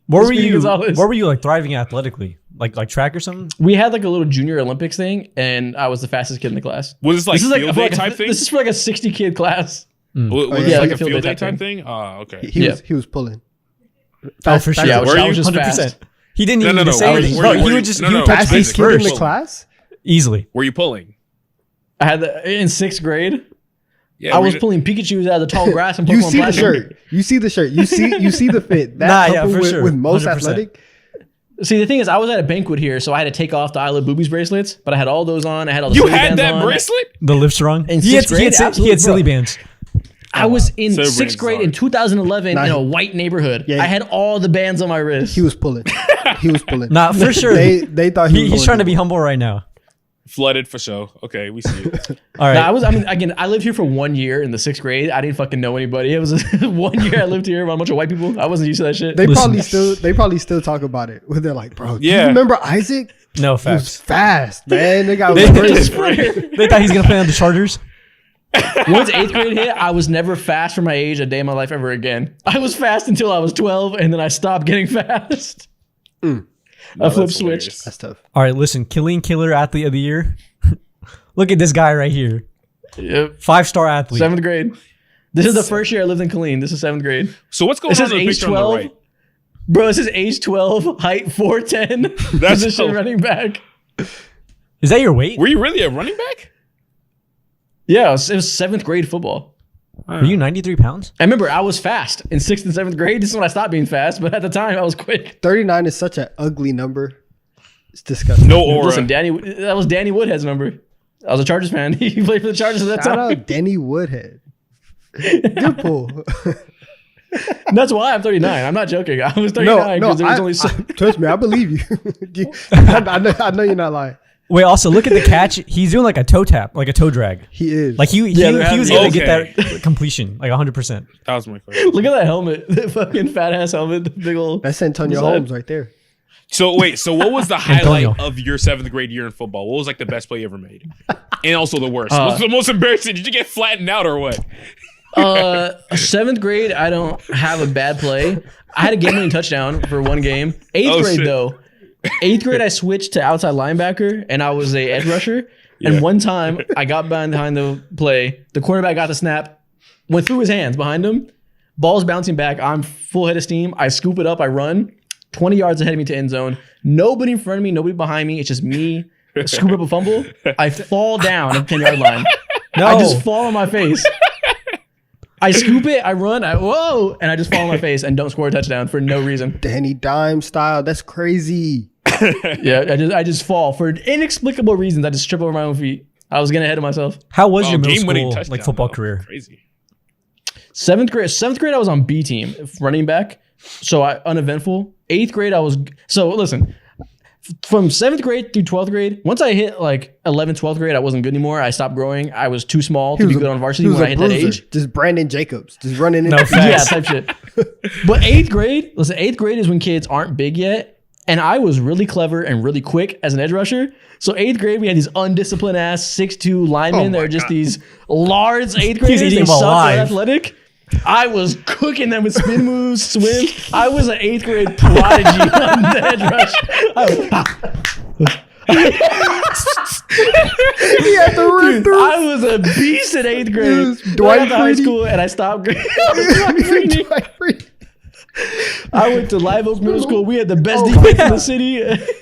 Where were Speedy you? Gonzalez. Where were you like thriving athletically? Like track or something? We had like a little junior Olympics thing, and I was the fastest kid in the class. Was this like This is like, field for day like type thing? This is for like a 60 kid class. Was yeah, this like like a a field day type thing? Oh, okay. He was pulling. Oh, for sure. Yeah, Where I are was you? just 100%. fast. He didn't even No, need no, to say no. anything. Where Bro, you- he would just no, he no, would touch fastest base Fastest kid in the first class. easily. Were you pulling? I had in 6th grade. Yeah, I was pulling Pikachu's out of the tall grass and You Pokemon see the Platinum. shirt. You see the shirt. You see the fit. That Nah, yeah, couple for with, sure. with most 100%. athletic. See, the thing is, I was at a banquet here, so I had to take off the I Love Boobies bracelets, but I had all those on. I had all the You silly had bands that on. bracelet? The Livestrong. In He had, sixth he had, grade? he had Absolutely, silly bro. bands. I was in Silver 6th bands grade are- in 2011 Nah, in a white neighborhood. Yeah. I had all the bands on my wrist. He was pulling. He was pulling. Nah, for sure. They thought he was He's going trying to be humble right now. Flooded for sure. Okay, we see it. All right. I lived here for 1 year in the 6th grade. I didn't fucking know anybody. It was 1 year I lived here around a bunch of white people. I wasn't used to that shit. They probably still talk about it. Where they're like, bro, do you Yeah. remember Isaac? No He was facts. fast, man. They got They crazy. thought he's gonna play on the Chargers. Once 8th grade hit, I was never fast for my age a day in my life ever again. I was fast until I was 12, and then I stopped getting fast. A flip that's switch. hilarious. That's tough. All right, listen, Killing Killer Athlete of the Year. Look at this guy right here. Yep. 5-star athlete. 7th grade. This is the first year I lived in Killeen. This is 7th grade. So what's going This on is in the age picture on the 12. right? Bro, this is age 12, height 4'10", That's position so- running back. Is that your weight? Were you really a running back? Yeah, it was 7th grade football. Were you 93 pounds? I remember I was fast in 6th and 7th grade. This is when I stopped being fast, but at the time I was quick. 39 is such an ugly number. It's disgusting. No aura. Listen, that was Danny Woodhead's number. I was a Chargers fan. He played for the Chargers at that Shout time. out Denny Woodhead. Good pull. That's why I'm 39. I'm not joking. I was 39 because there was only trust me, I believe you. I know you're not lying. Wait, also look at the catch. He's doing like a toe tap, like a toe drag. He is. Like he they're was having- able to get that completion, like 100%. That was my question. Look at that helmet. The fucking fat ass helmet. The big old. That's Antonio What's that? Holmes right there. So wait, so what was the highlight Antonio. of your 7th grade year in football? What was like the best play you ever made? And also the worst. What's the most embarrassing? Did you get flattened out or what? 7th grade, I don't have a bad play. I had a game-winning touchdown for one game. 8th Oh, grade shit. though. 8th grade, I switched to outside linebacker and I was a edge rusher. Yeah. And one time I got behind the play. The quarterback got the snap, went through his hands behind him. Ball's bouncing back. I'm full head of steam. I scoop it up. I run 20 yards ahead of me to end zone. Nobody in front of me. Nobody behind me. It's just me. Scoop up a fumble. I fall down at the 10-yard line. No, I just fall on my face. I scoop it, I run, whoa, and I just fall on my face and don't score a touchdown for no reason. Danny Dime style. That's crazy. Yeah, I just fall for inexplicable reasons. I just trip over my own feet. I was getting ahead of myself. how was your middle game-winning school touchdown, like football though. career? Crazy. 7th grade, I was on B team, running back. So uneventful. 8th grade, listen, from 7th grade through 12th grade, once I hit like 11th, 12th grade, I wasn't good anymore. I stopped growing. I was too small to be good on varsity when I hit that age. Just Brandon Jacobs. Just running No into facts. Yeah, type shit. But 8th grade, listen, 8th grade is when kids aren't big yet. And I was really clever and really quick as an edge rusher. So 8th grade, we had these undisciplined ass 6'2" linemen. They're just these large 8th graders. eating They them suck. They're alive. athletic. I was cooking them with spin moves, swim. I was an 8th grade prodigy on the edge rush. He had to run through. I was a beast in 8th grade. was Right Dwight after high Freeney. school, and I stopped. I went to Live Oak Middle School. We had the best defense in the city.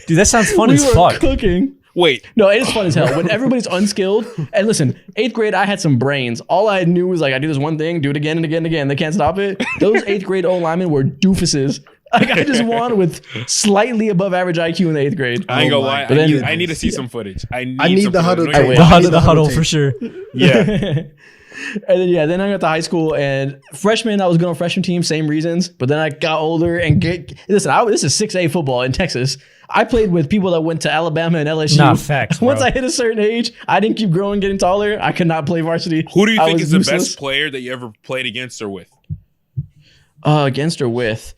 Dude, that sounds fun We as were fuck. cooking. Wait, No, it is fun as hell. When everybody's unskilled, and listen, 8th grade, I had some brains. All I knew was like, I do this one thing, do it again and again and again. They can't stop it. Those 8th grade O linemen were doofuses. Like I just won with slightly above average IQ in the 8th grade. I ain't gonna my lie. But then- I need to see some footage. I need need some the footage. huddle No, tape. you're wait. The right. huddle, the huddle for sure. Yeah. And then I got to high school and freshman, I was good on freshman team, same reasons. But then I got older and this is 6A football in Texas. I played with people that went to Alabama and LSU. Nah, facts, bro. Once I hit a certain age, I didn't keep growing, getting taller. I could not play varsity. Who do you I think was is the useless. best player that you ever played against or with? Against or with?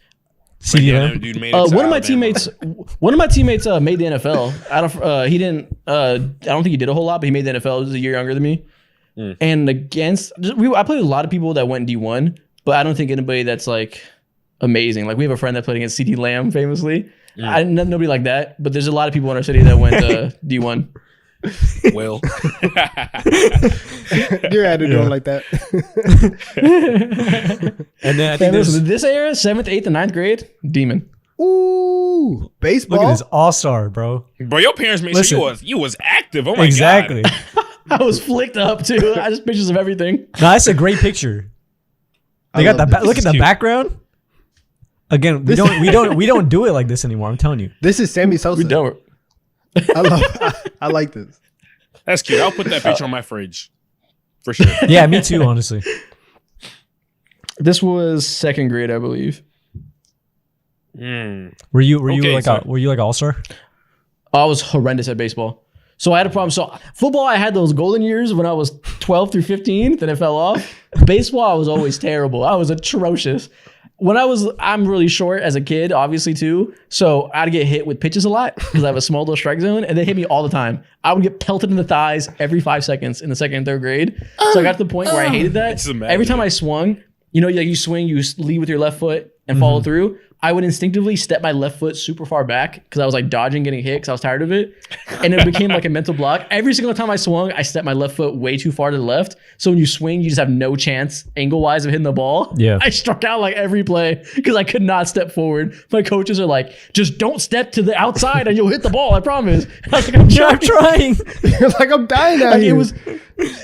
CD Yeah, Lamb. dude made it to One of my Alabama. teammates made the NFL. He didn't. I don't think he did a whole lot, but he made the NFL. He was a year younger than me. And I played with a lot of people that went D1, but I don't think anybody that's like amazing. Like we have a friend that played against CD Lamb famously. I didn't know nobody like that, but there's a lot of people in our city that went D1. Will. You had to do it like that. And then I And think there's listen, this era, 7th, 8th, and 9th grade, demon. Ooh, baseball. look at this all-star, bro. Bro, your parents made Listen. sure you was active. Oh my Exactly. god. I was flicked up too. I just pictures of everything. No, that's a great picture. They I got love the this. look This at is the cute. background. Again, we don't do it like this anymore. I'm telling you. This is Sammy Sosa. We don't. I like this. That's cute. I'll put that picture on my fridge. For sure. Yeah, me too. Honestly, This was 2nd grade, I believe. were you Okay, like so- were you like all-star? I was horrendous at baseball. So I had a problem. So football, I had those golden years when I was 12 through 15, then it fell off. Baseball, I was always terrible. I was atrocious. I'm really short as a kid, obviously too. So I'd get hit with pitches a lot because I have a small little strike zone, and they hit me all the time. I would get pelted in the thighs every 5 seconds in the 2nd and 3rd grade. So I got to the point where I hated that. Every time I swung, you swing, you lead with your left foot and follow through. I would instinctively step my left foot super far back because I was like dodging getting hit because I was tired of it. And it became like a mental block. Every single time I swung, I stepped my left foot way too far to the left. So when you swing, you just have no chance angle-wise of hitting the ball. Yeah. I struck out like every play because I could not step forward. My coaches are like, just don't step to the outside and you'll hit the ball, I promise. I was like, I'm trying. You're like, I'm dying out here.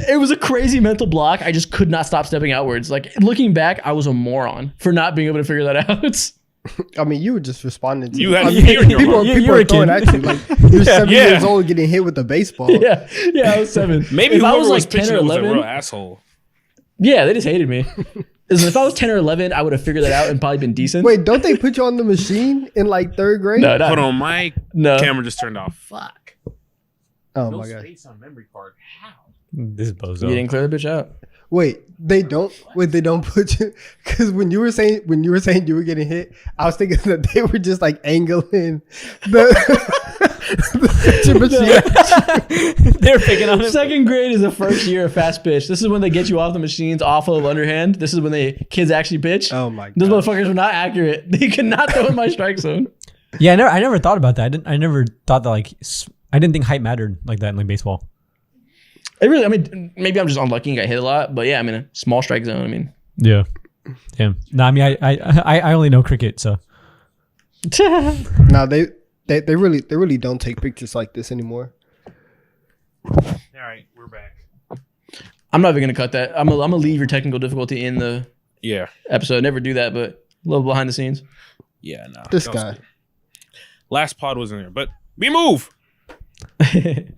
It was a crazy mental block. I just could not stop stepping outwards. Like looking back, I was a moron for not being able to figure that out. I mean, you were just responding to You had people were are throwing at you. Like, you're 7 years old getting hit with a baseball. Yeah, I was 7. Maybe if I whoever was like 10 or pitching was a 11, real asshole. yeah, they just hated me. If I was 10 or 11, I would have figured that out and probably been decent. Wait, don't they put you on the machine in like 3rd grade? No, Hold on, my camera just turned off. Fuck. Oh my god. Space on memory card. How? This is bozo. You didn't clear the bitch out. Wait, they don't put you, because when you were saying you were getting hit, I was thinking that they were just like angling the machine. They're picking on him. 2nd grade is the first year of fast pitch. This is when they get you off the machines, off of underhand. This is when kids actually pitch. Oh my god. Those motherfuckers were not accurate. They could not throw in my strike zone. Yeah, I never thought about that. I never thought that I didn't think height mattered like that in like baseball. Maybe I'm just unlucky and got hit a lot, but yeah, I mean, a small strike zone. Yeah. Damn. No, I mean, I only know cricket, so. No, they really don't take pictures like this anymore. All right, we're back. I'm not even gonna cut that. I'm gonna leave your technical difficulty in the episode. Never do that, but a little behind the scenes. Yeah, no. This guy. Cool. Last pod wasn't there, but we move.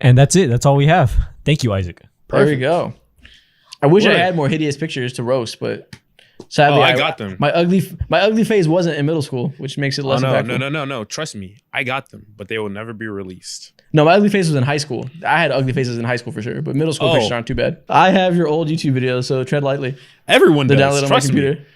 And that's it. That's all we have. Thank you, Isaac. There you go. I wish I had more hideous pictures to roast, but sadly, I got them. My ugly phase wasn't in middle school, which makes it less impactful. No. Trust me, I got them, but they will never be released. No, my ugly face was in high school. I had ugly faces in high school for sure, but middle school pictures aren't too bad. I have your old YouTube videos, so tread lightly. Everyone does. Download on my computer. Me.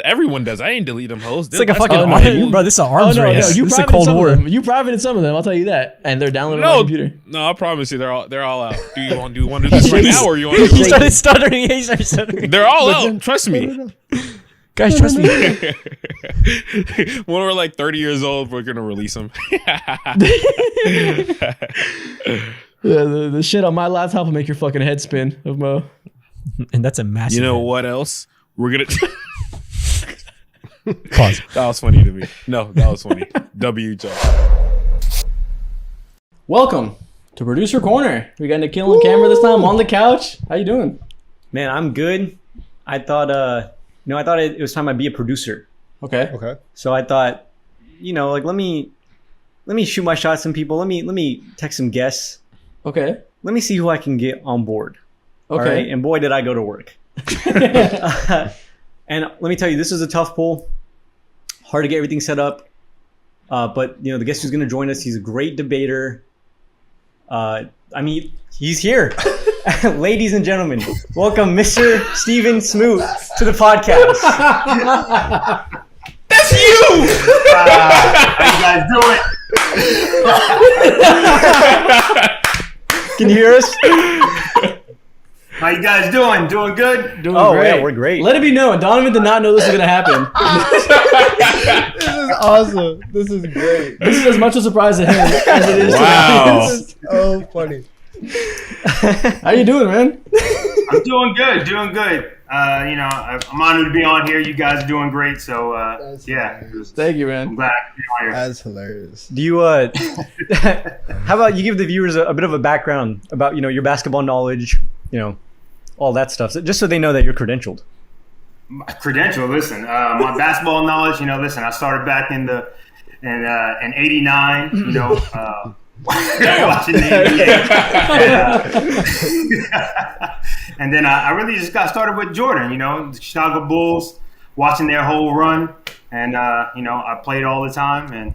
Everyone does. I ain't delete them hoes. It's like a fucking arm, bro. This is an arms race. You this is a Cold War. You privated some of them. I'll tell you that, and they're downloaded on my computer. No, I promise you, they're all out. Do you want to do this right now, or you want to? He started stuttering. He started stuttering. They're all out. Trust me. Guys, trust me. When we're like 30 years old, we're gonna release them. The shit on my laptop will make your fucking head spin, of Mo. And that's a massive. You know what else? We're gonna. Pause. That was funny to me. No, that was funny. W job. Welcome to Producer Corner. We got Nikhil on camera this time on the couch. How you doing? Man, I'm good. I thought, it was time I'd be a producer. Okay. So I thought, like let me shoot my shot at some people. Let me text some guests. Okay. Let me see who I can get on board. Okay. All right? And boy, did I go to work. And let me tell you, this is a tough pull. Hard to get everything set up. But the guest who's going to join us, he's a great debater. He's here. Ladies and gentlemen, welcome Mr. Steven Smoot to the podcast. That's you. How you guys doing? Can you hear us? How you guys doing? Doing good? Doing Oh, great. yeah, we're great. Let it be known, Donovan did not know this was going to happen. This is awesome. This is great. This is as much a surprise to him as it is Wow. to us. This is so funny. How you doing, man? I'm doing good. Doing good. I'm honored to be on here. You guys are doing great. So, yeah. Thank you, I'm man. glad to be on here. That's hilarious. Do you how about you give the viewers a bit of a background about your basketball knowledge, all that stuff, just so they know that you're credentialed. My credential, listen, my basketball knowledge, listen, I started back in '89, watching the NBA. And then I really just got started with Jordan, the Chicago Bulls, watching their whole run. And, I played all the time, and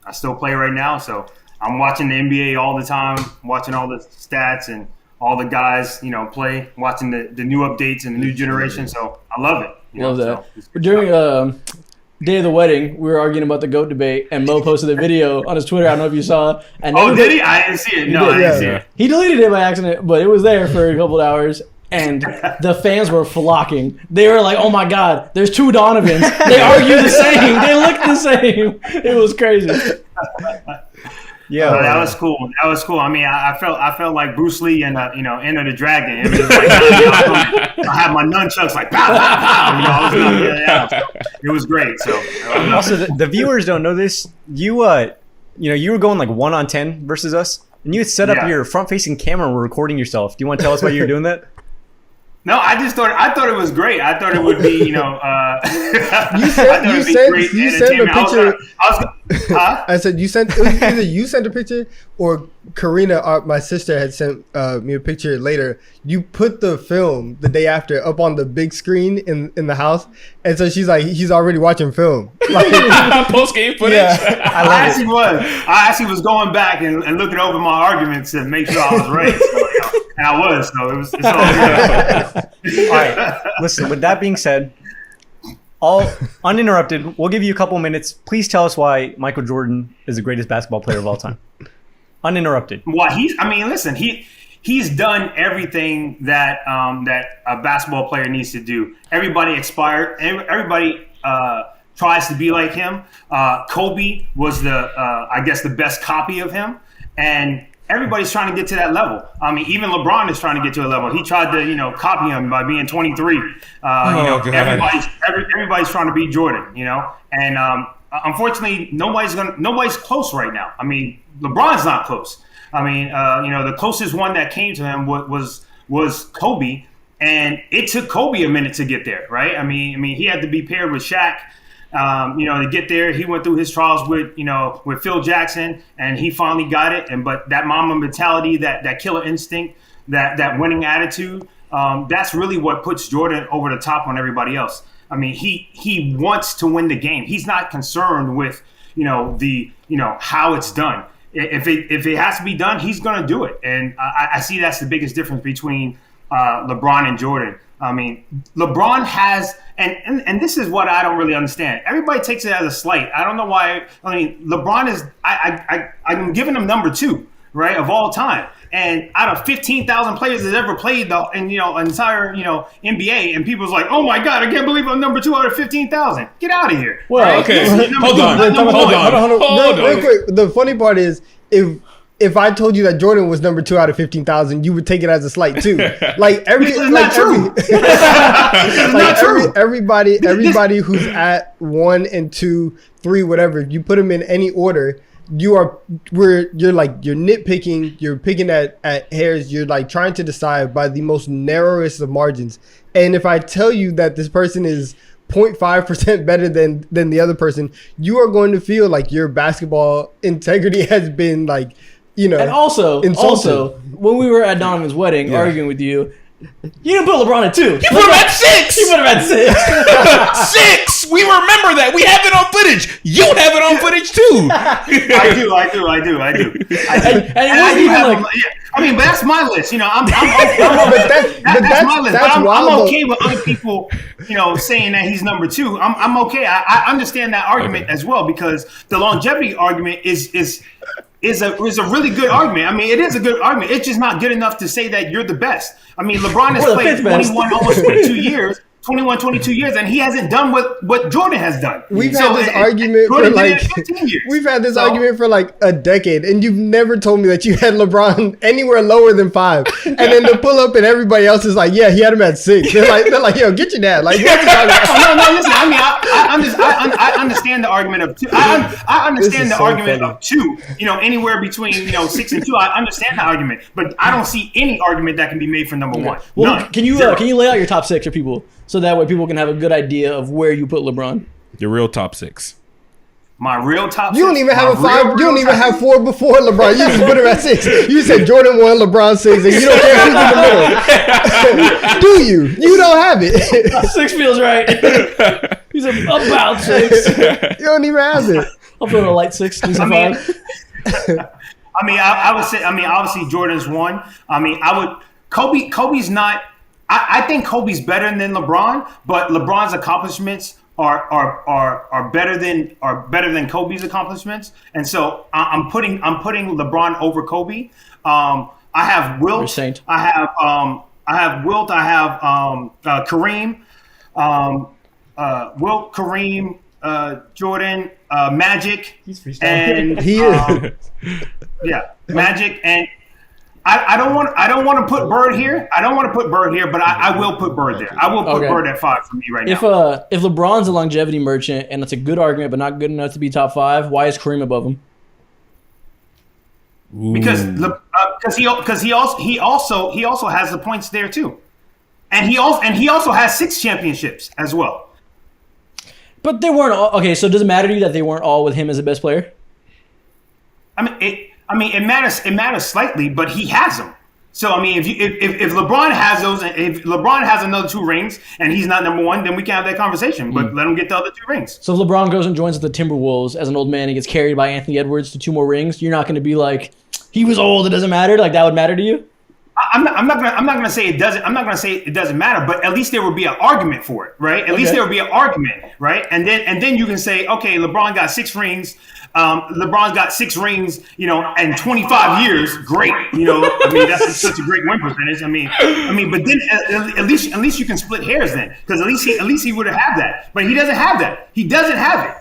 I still play right now. So I'm watching the NBA all the time, watching all the stats and all the guys, play, watching the new updates and the new generation. So I love it. Love that. During day of the wedding, we were arguing about the GOAT debate, and Mo posted a video on his Twitter. I don't know if you saw. And did he? I didn't see it. No, I didn't see it. He deleted it by accident, but it was there for a couple of hours. And the fans were flocking. They were like, "Oh my God, there's two Donovans. They argue the same. They look the same." It was crazy. Yeah, that was cool. That was cool. I mean, I felt like Bruce Lee and Enter the Dragon. It was like, I had my nunchucks like pow pow pow. It was great. So also, the viewers don't know this. You were going like 1 on 10 versus us, and you had set up your front-facing camera and were recording yourself. Do you want to tell us why you were doing that? No, I thought it was great. I thought it would be, you sent a picture. I said you sent. It was either you sent a picture or Karina, my sister, had sent me a picture later. You put the film the day after up on the big screen in the house, and so she's like, he's already watching film. Like, post game footage. Yeah. I actually was going back and looking over my arguments to make sure I was right. So, and I was, so it's all good. All right. Listen, with that being said, all uninterrupted, we'll give you a couple minutes. Please tell us why Michael Jordan is the greatest basketball player of all time. Uninterrupted. Well, listen, he's done everything that a basketball player needs to do. Everybody tries to be like him. Kobe was the best copy of him, and everybody's trying to get to that level. I mean, even LeBron is trying to get to a level. He tried to, copy him by being 23. Everybody's trying to beat Jordan, and unfortunately, nobody's close right now. I mean, LeBron's not close. I mean, the closest one that came to him was Kobe, and it took Kobe a minute to get there, right? I mean, he had to be paired with Shaq. To get there, he went through his trials with Phil Jackson, and he finally got it. But that Mamba mentality, that killer instinct, that winning attitude, that's really what puts Jordan over the top on everybody else. I mean, he wants to win the game. He's not concerned with how it's done. If it has to be done, he's going to do it. And I see that's the biggest difference between LeBron and Jordan. I mean, LeBron has, and this is what I don't really understand. Everybody takes it as a slight. I don't know why. I mean, LeBron is, I'm giving him number 2, right, of all time. And out of 15,000 players that ever played the entire NBA, and people's like, oh my God, I can't believe I'm number 2 out of 15,000. Get out of here. Well, right? Okay, Hold on. Real quick. The funny part is if I told you that Jordan was number 2 out of 15,000, you would take it as a slight too. Like everybody who's at 1 and 2, 3, whatever, you put them in any order, you're nitpicking, you're picking at hairs, you're like trying to decide by the most narrowest of margins. And if I tell you that this person is 0.5% better than the other person, you are going to feel like your basketball integrity has been like, and also, when we were at Donovan's wedding arguing with you, you didn't put LeBron at 2. You put him at 6. You put him at 6. 6. We remember that. We have it on footage. You have it on footage too. I do. But that's my list. That's my list. I'm okay with other people, saying that he's number 2. I'm okay. I understand that argument as well, because the longevity argument is a really good argument. I mean, it is a good argument. It's just not good enough to say that you're the best. I mean, LeBron has played almost 22 years, and he hasn't done what Jordan has done. We've had this argument for like a decade, and you've never told me that you had LeBron anywhere lower than 5. And then to pull up and everybody else is like, yeah, he had him at 6. They're like, yo, get your dad. Like, no, listen. I mean, I understand the argument of 2. I understand the argument of 2. Anywhere between 6 and 2. I understand the argument, but I don't see any argument that can be made for number 1. Well, none. can you lay out your top 6 for people, so that way people can have a good idea of where you put LeBron? Your real top 6. My real top 6. You don't even have a 5. You don't even have 4 before LeBron. You just put him at 6. You said Jordan 1, LeBron 6, and you don't care who's in the middle. Do you? You don't have it. 6 feels right. He's about 6. You don't even have it. I'll put a light 6. Do some 5. I would say. I mean, obviously Jordan's one. I mean, I would. Kobe's not. I think Kobe's better than LeBron, but LeBron's accomplishments are better than Kobe's accomplishments, and so I'm putting LeBron over Kobe. I have Wilt. I have Wilt. I have Kareem. Wilt, Kareem, Jordan, Magic. He's freestyling. And He is. yeah, Magic. And I don't want to put Bird here. But I will put Bird there. I will put Okay. Bird at 5 for me right now. If LeBron's a longevity merchant and it's a good argument but not good enough to be top 5, why is Kareem above him? Because he also has the points there too, and he also has 6 championships as well. But they weren't all okay. So does it matter to you that they weren't all with him as the best player? I mean, it matters. It matters slightly, but he has them. So I mean, if LeBron has those, if LeBron has another 2 rings and he's not number 1, then we can have that conversation. But let him get the other 2 rings. So if LeBron goes and joins the Timberwolves as an old man and gets carried by Anthony Edwards to 2 more rings, you're not going to be like, he was old, it doesn't matter. Like that would matter to you? I'm not gonna say it doesn't. I'm not gonna say it doesn't matter, but at least there would be an argument for it, right? At least there would be an argument, right? And then you can say, okay, LeBron got 6 rings. LeBron's got 6 rings, in 25 years. Great, I mean, that's such a great win percentage. I mean, but then at least you can split hairs then, because at least he would have that. But he doesn't have that. He doesn't have it.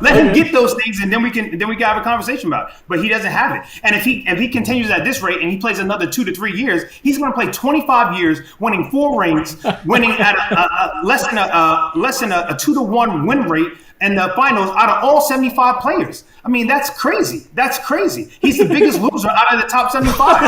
Let him get those things, and then we can have a conversation about it. But he doesn't have it. And if he continues at this rate and he plays another 2 to 3 years, he's going to play 25 years, winning 4 rings, winning at less than a 2-to-1 win rate in the finals out of all 75 players. I mean, that's crazy. That's crazy. He's the biggest loser out of the top 75. What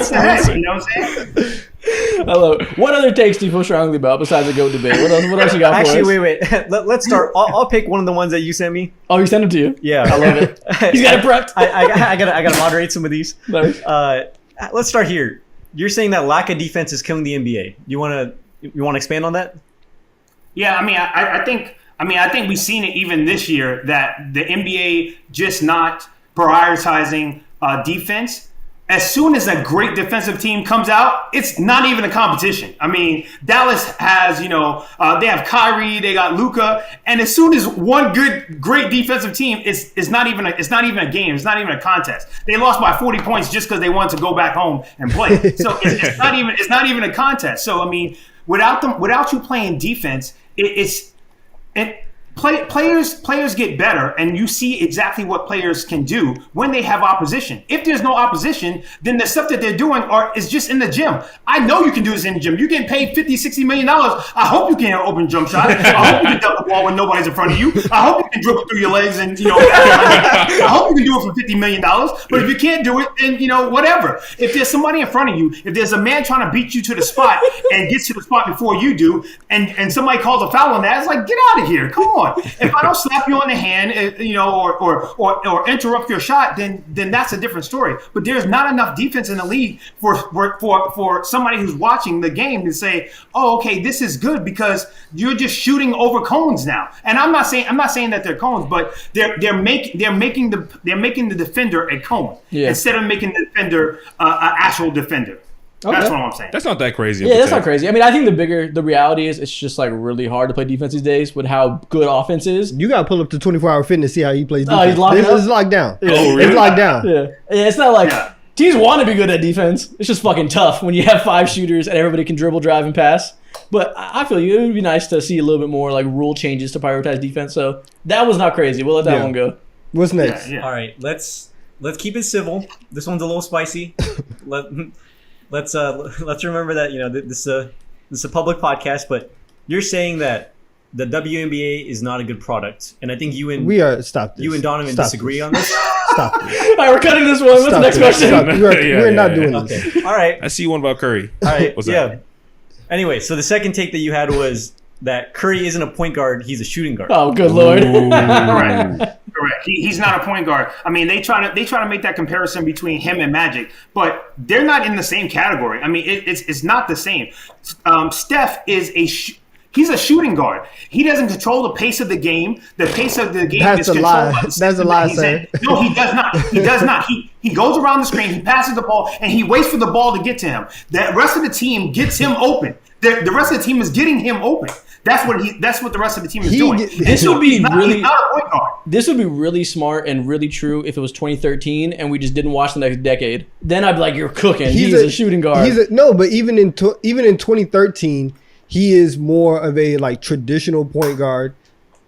the heck, what I'm saying? Hello. What other takes do you feel strongly about besides the GOAT debate? What else you got for Actually, us? wait. Let's start. I'll pick one of the ones that you sent me. Oh, he sent them to you? Yeah, I love it. He's got it prepped. I gotta moderate some of these. Nice. Let's start here. You're saying that lack of defense is killing the NBA. You wanna expand on that? Yeah, I mean, I think we've seen it even this year that the NBA just not prioritizing defense. As soon as a great defensive team comes out, it's not even a competition. I mean, Dallas has, they have Kyrie, they got Luka, and as soon as one great defensive team, it's not even a game, it's not even a contest. They lost by 40 points just because they wanted to go back home and play. So it's not even a contest. So I mean, without you playing defense, Players get better, and you see exactly what players can do when they have opposition. If there's no opposition, then the stuff that they're doing is just in the gym. I know you can do this in the gym. You're getting paid $50-60 million. I hope you can have an open jump shot. I hope you can dunk the ball when nobody's in front of you. I hope you can dribble through your legs, and I hope you can do it for $50 million. But if you can't do it, then whatever. If there's somebody in front of you, if there's a man trying to beat you to the spot and gets to the spot before you do, and somebody calls a foul on that, it's like, get out of here. Come on. If I don't slap you on the hand, or interrupt your shot, then that's a different story. But there's not enough defense in the league for somebody who's watching the game to say, oh, okay, this is good because you're just shooting over cones now. And I'm not saying that they're cones, but they're making the defender a cone instead of making the defender an actual defender. Okay. That's what I'm saying. That's not that crazy. Yeah, that's not crazy. I mean, I think the reality is it's just like really hard to play defense these days with how good offense is. You gotta pull up to 24-hour fitness, see how he plays Oh, defense. he's locked up? It's locked down. Yeah. Oh, really? It's locked down. Yeah, it's not like teams want to be good at defense. It's just fucking tough when you have 5 shooters and everybody can dribble, drive, and pass. But I feel it would be nice to see a little bit more like rule changes to prioritize defense. So that was not crazy. We'll let that one go. What's next? All right, let's keep it civil. This one's a little spicy. Let's remember that this is a public podcast, but you're saying that the WNBA is not a good product, and I think you and Donovan disagree on this. Stop this. All right, we're cutting this one. What's the next question? Stop. We're not doing this. Okay, all right. I see one about Curry. All right, What's yeah. that? Anyway, so the second take that you had was that Curry isn't a point guard; he's a shooting guard. Oh, good lord! Correct. He's not a point guard. I mean, they try to make that comparison between him and Magic, but they're not in the same category. I mean, it's not the same. Steph is He's a shooting guard. He doesn't control the pace of the game. The pace of the game That's is a controlled lie. by the That's system a lie, that he's sir. in. No, he does not. He does not. He goes around the screen. He passes the ball, and he waits for the ball to get to him. The rest of the team gets him open. The rest of the team is getting him open. That's what the rest of the team is doing. This would be he's not a point guard. This would be really smart and really true if it was 2013 and we just didn't watch the next decade. Then I'd be like, you're cooking. He's a shooting guard. But even in 2013, he is more of a like traditional point guard.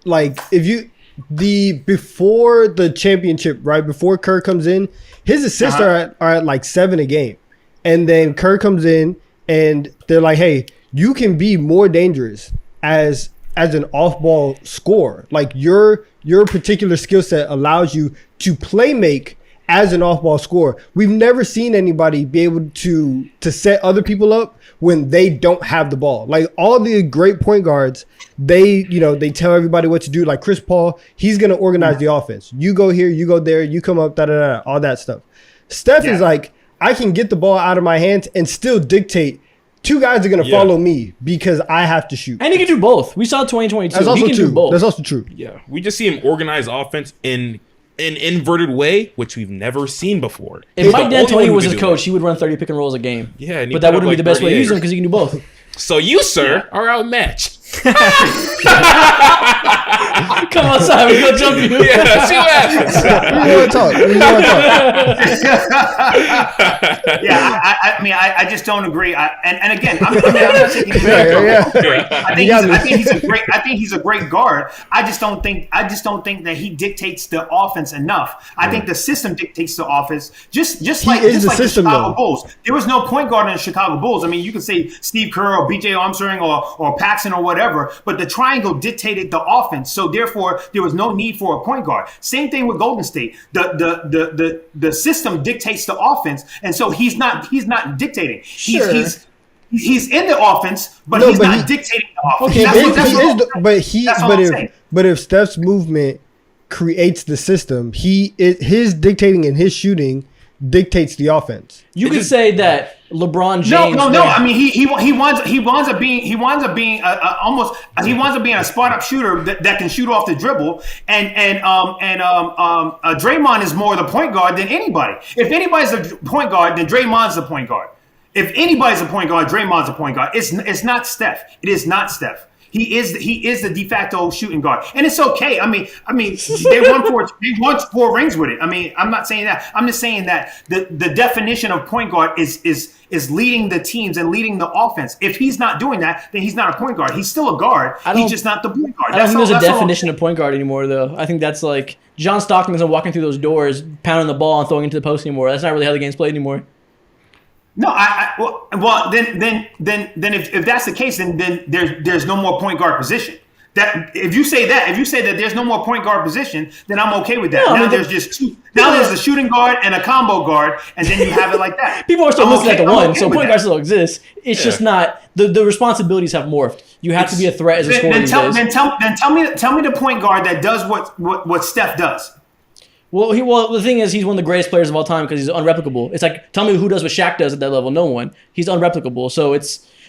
Like before the championship, right before Kerr comes in, his assists are at like 7 a game, and then Kerr comes in and they're like, hey, you can be more dangerous as an off-ball scorer. Like your particular skill set allows you to play make as an off-ball scorer. We've never seen anybody be able to set other people up when they don't have the ball. Like all the great point guards, they tell everybody what to do. Like Chris Paul, he's gonna organize the offense. You go here, you go there, you come up, all that stuff. Steph is like, I can get the ball out of my hands and still dictate. 2 guys are going to follow me because I have to shoot. And he can do both. We saw 2022. That's also he can true. do both. That's also true. Yeah, we just see him organize offense in an inverted way, which we've never seen before. If Mike D'Antoni was his coach, he would run 30 pick and rolls a game. Yeah, but that wouldn't be the best way to use him because he can do both. So you, sir, are outmatched. Come outside, we're going to jump you. Yeah, see what happens. We want to talk. I just don't agree. And again, I'm not saying he's I think he's a great guard. I just don't think that he dictates the offense enough. I think the system dictates the offense. Just like the Chicago Bulls. There was no point guard in the Chicago Bulls. I mean, you could say Steve Kerr or B.J. Armstrong or Paxson or whatever, but the triangle dictated the offense. So therefore, there was no need for a point guard. Same thing with Golden State. The system dictates the offense, and so he's not dictating. He's in the offense, but he's not dictating the offense. But if Steph's movement creates the system, his dictating and his shooting dictates the offense. You could say that LeBron James. No. I mean, he winds up being a spot up shooter that can shoot off the dribble, and Draymond is more the point guard than anybody. If anybody's a point guard, then Draymond's the point guard. If anybody's a point guard, Draymond's a point guard. It's not Steph. It is not Steph. He is the de facto shooting guard, and it's okay. I mean, they won 4 rings with it. I mean, I'm not saying that. I'm just saying that the definition of point guard is leading the teams and leading the offense. If he's not doing that, then he's not a point guard. He's still a guard. He's just not the point guard. I don't think there's a definition of point guard anymore, though. I think that's like John Stockton isn't walking through those doors, pounding the ball and throwing it into the post anymore. That's not really how the game's played anymore. No, then if that's the case, then there's no more point guard position. That if you say that there's no more point guard position, then I'm okay with that. Now there's just two. Now there's a shooting guard and a combo guard, and then you have it like that. People are still listening at the one, so point guard still exists. It's just not the responsibilities have morphed. You have to be a threat as a scorer these days. Then tell me the point guard that does what Steph does. Well, the thing is, he's one of the greatest players of all time because he's unreplicable. It's like, tell me who does what Shaq does at that level. No one. He's unreplicable. So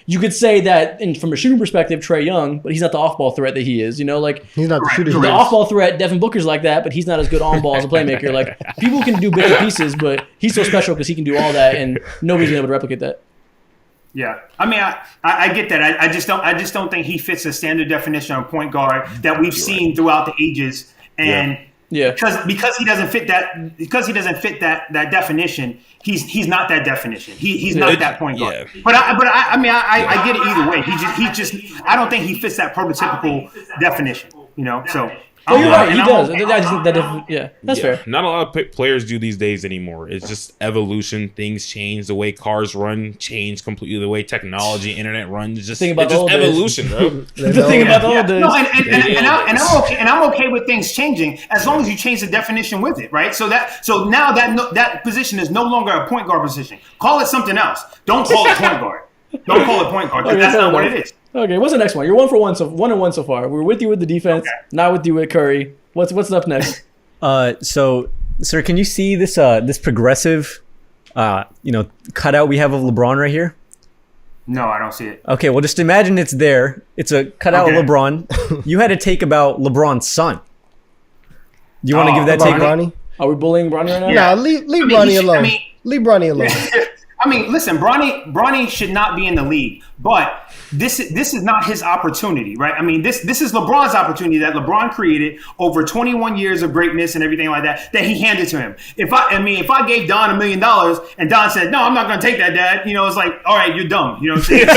you could say that from a shooting perspective, Trae Young, but he's not the off-ball threat that he is. You know, like he's not the shooter. The off-ball threat, Devin Booker's like that, but he's not as good on-ball as a playmaker. Like people can do bits and pieces, but he's so special because he can do all that, and nobody's been able to replicate that. Yeah, I mean, I get that. I just don't think he fits the standard definition of point guard that we've seen throughout the ages, and. Yeah, because he doesn't fit that that definition. He's not that definition. He's not that point guard. Yeah. But I get it either way. He just I don't think he fits that prototypical definition. You know, so. Oh, you're right. He does. That's fair. Not a lot of players do these days anymore. It's just evolution. Things change. The way cars run change completely. The way technology, internet runs. It's just evolution, bro. The thing about the old days. No, and I'm okay with things changing as long as you change the definition with it, right? So now that position is no longer a point guard position. Call it something else. Don't call it point guard. Don't call it point guard. Okay, that's not what it is. Okay, what's the next one? You're 1 for 1 so far. We're with you with the defense, not with you with Curry. What's up next? So, sir, can you see this progressive, cutout we have of LeBron right here? No, I don't see it. Okay, well, just imagine it's there. It's a cutout Okay. of LeBron. You had to take about LeBron's son. Do you want to Oh, give that About take? Bronny? Are we bullying Bronny right now? Yeah. Nah, leave I mean, Bronny he should- alone. I mean- Leave Bronny alone. I mean, listen, Bronny should not be in the league, but this is not his opportunity, right? I mean, this is LeBron's opportunity that LeBron created over 21 years of greatness and everything like that he handed to him. If I gave Don $1 million and Don said, "No, I'm not going to take that, Dad," it's like, all right, you're dumb. You know what I'm saying?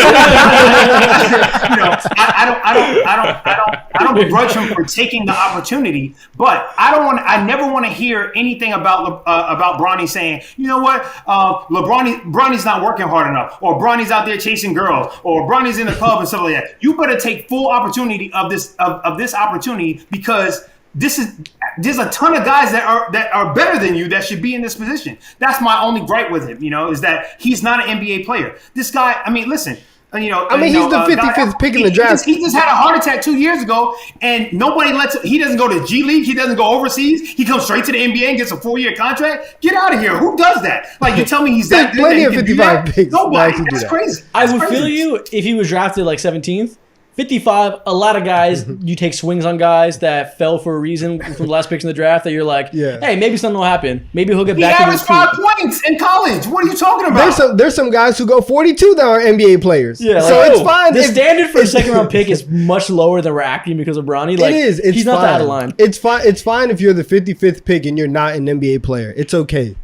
I don't begrudge him for taking the opportunity, but I never want to hear anything about Bronny saying, you know what, Bronny's not working hard enough, or Bronny's out there chasing girls, or Bronny's in the club and stuff like that. You better take full opportunity of this opportunity, because there's a ton of guys that are better than you that should be in this position. That's my only gripe with him, is that he's not an NBA player. This guy, I mean, listen. He's the 55th pick in the draft. He just had a heart attack 2 years ago, and nobody lets him. He doesn't go to G League. He doesn't go overseas. He comes straight to the NBA and gets a 4-year contract. Get out of here. Who does that? Like, you tell me he's that good? Plenty that of he can do 55 that? picks Nobody. that can do That's that. crazy. I That's would feel crazy. you if he was drafted like 17th. 55, a lot of guys, you take swings on guys that fell for a reason from the last picks in the draft that you're like, Yeah. hey, maybe something will happen. Maybe he'll get He back to averaged his 5 points in college. What are you talking about? There's some guys who go 42 that are NBA players. Yeah, so like, it's fine. The if- standard for a second round pick is much lower than we're acting because of Bronny. Like, it is. It's he's fine. not that out of line. It's fine. It's fine if you're the 55th pick and you're not an NBA player. It's okay.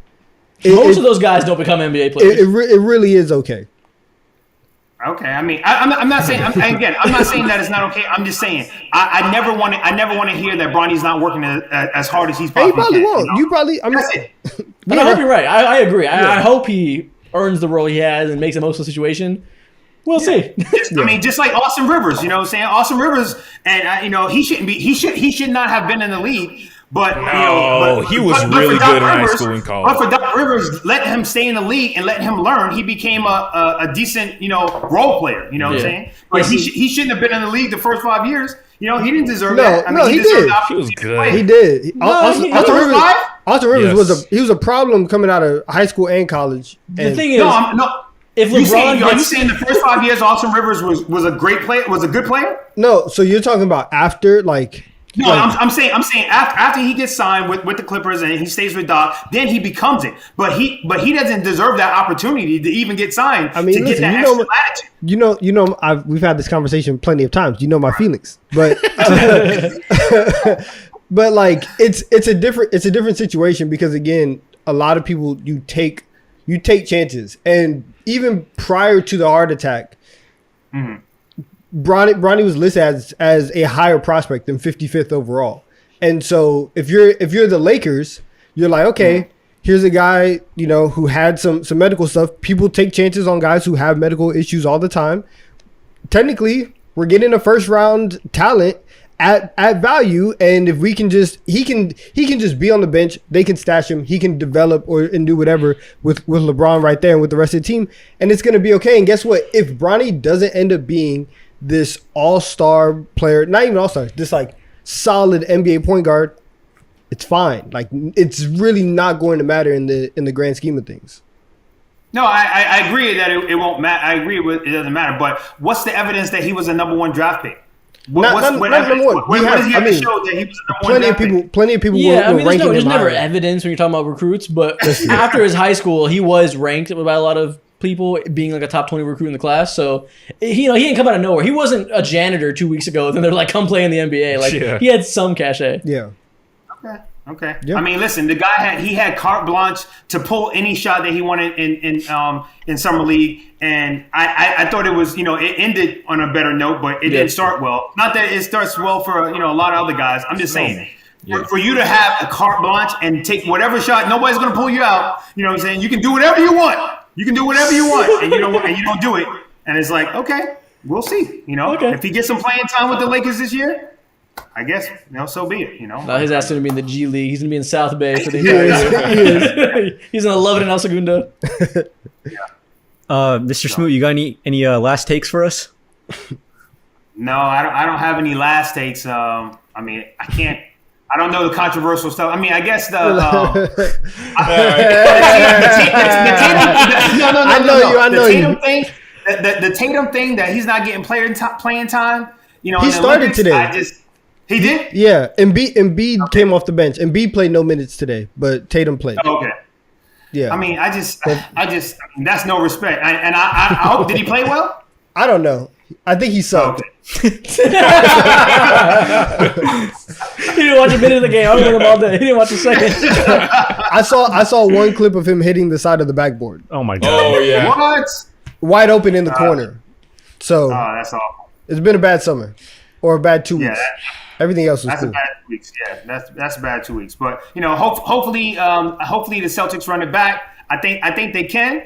Most of those guys don't become NBA players. It really is okay. Okay, I mean, I'm not saying. I'm not saying that it's not okay. I'm just saying I never want to hear that Bronny's not working as hard as he's And possibly he probably can, won't. You probably. I mean, That's it. And I hope you're right. I agree. I hope he earns the role he has and makes the most of the situation. We'll see. I mean, just like Austin Rivers, you know what I'm saying? Austin Rivers, and he should not have been in the league. But he was really for Doc good in high Rivers- school and college. But for Doc Rivers, let him stay in the league and let him learn. He became a decent role player. You know what I'm Yeah. saying? But he shouldn't have been in the league the first 5 years. He didn't deserve No, that. I mean, no, he deserved did. the He was opportunity to good. play. he did. Austin he- Rivers. Five? Austin Rivers Yes. was a problem coming out of high school and college. The And thing is, No. if Are you LeBron saying the first 5 years Austin Rivers was a great player? Was a good player? no, so you're talking about after like. No, like, I'm saying after he gets signed with the Clippers and he stays with Doc, then he becomes it. But he doesn't deserve that opportunity to even get signed. I mean, to listen, get that extra latitude. we've had this conversation plenty of times. You know my feelings, but but like it's a different situation because again, a lot of people you take chances, and even prior to the heart attack, Bronny was listed as a higher prospect than 55th overall, and so if you're the Lakers, you're like, okay. Here's a guy, who had some medical stuff. People take chances on guys who have medical issues all the time. Technically, we're getting a first round talent at value, and if we can just he can just be on the bench. They can stash him. He can develop and do whatever with LeBron right there and with the rest of the team, and it's gonna be okay. And guess what? If Bronny doesn't end up being this all-star player, not even all-star, just like solid NBA point guard, it's fine. Like it's really not going to matter in the grand scheme of things. No, I agree that it won't matter. I agree with it doesn't matter. But what's the evidence that he was a number 1 draft pick? What does he have to show that he was a number 1 draft pick? Plenty of people. Yeah, were I mean, there's ranking him never higher. evidence when you're talking about recruits, but after his high school, he was ranked by a lot of people being like a top 20 recruit in the class. So, he didn't come out of nowhere. He wasn't a janitor 2 weeks ago. Then they're like, come play in the NBA. Like, Yeah. he had some cachet. Yeah. Okay. Yeah. I mean, listen, the guy had carte blanche to pull any shot that he wanted in summer league, and I thought it was it ended on a better note, but it didn't start well. Not that it starts well for a lot of other guys. I'm just saying. For you to have a carte blanche and take whatever shot, nobody's going to pull you out. You know what I'm saying? You can do whatever you want. You can do whatever you want, and you don't do it. And it's like, okay, we'll see. Okay. If he gets some playing time with the Lakers this year, I guess, so be it. Now his ass going to be in the G League. He's going to be in South Bay for the entire year. He's going to love it in El Segundo. Mr. Smoot, you got any last takes for us? No, I don't have any last takes. I mean, I don't know the controversial stuff. I mean, I guess the I know you. Tatum thing. the Tatum thing that he's not getting playing time. You know, He in the started Olympics, today. He did. Yeah, Embiid came off the bench. Embiid played no minutes today, but Tatum played. Oh, okay. Yeah. I mean, that's no respect. I hope, did he play well? I don't know. I think he sucked. Okay. He didn't watch a minute of the game. I was with him all day. He didn't watch a second. I saw one clip of him hitting the side of the backboard, Oh my god. Oh yeah. What? wide open in the corner. So Oh, that's awful. it's been a bad summer, or a bad 2 Yeah, weeks. Everything else was that's cool. a bad 2 weeks. Yeah, that's a bad 2 weeks. But you know, hopefully the Celtics run it back. I think they can.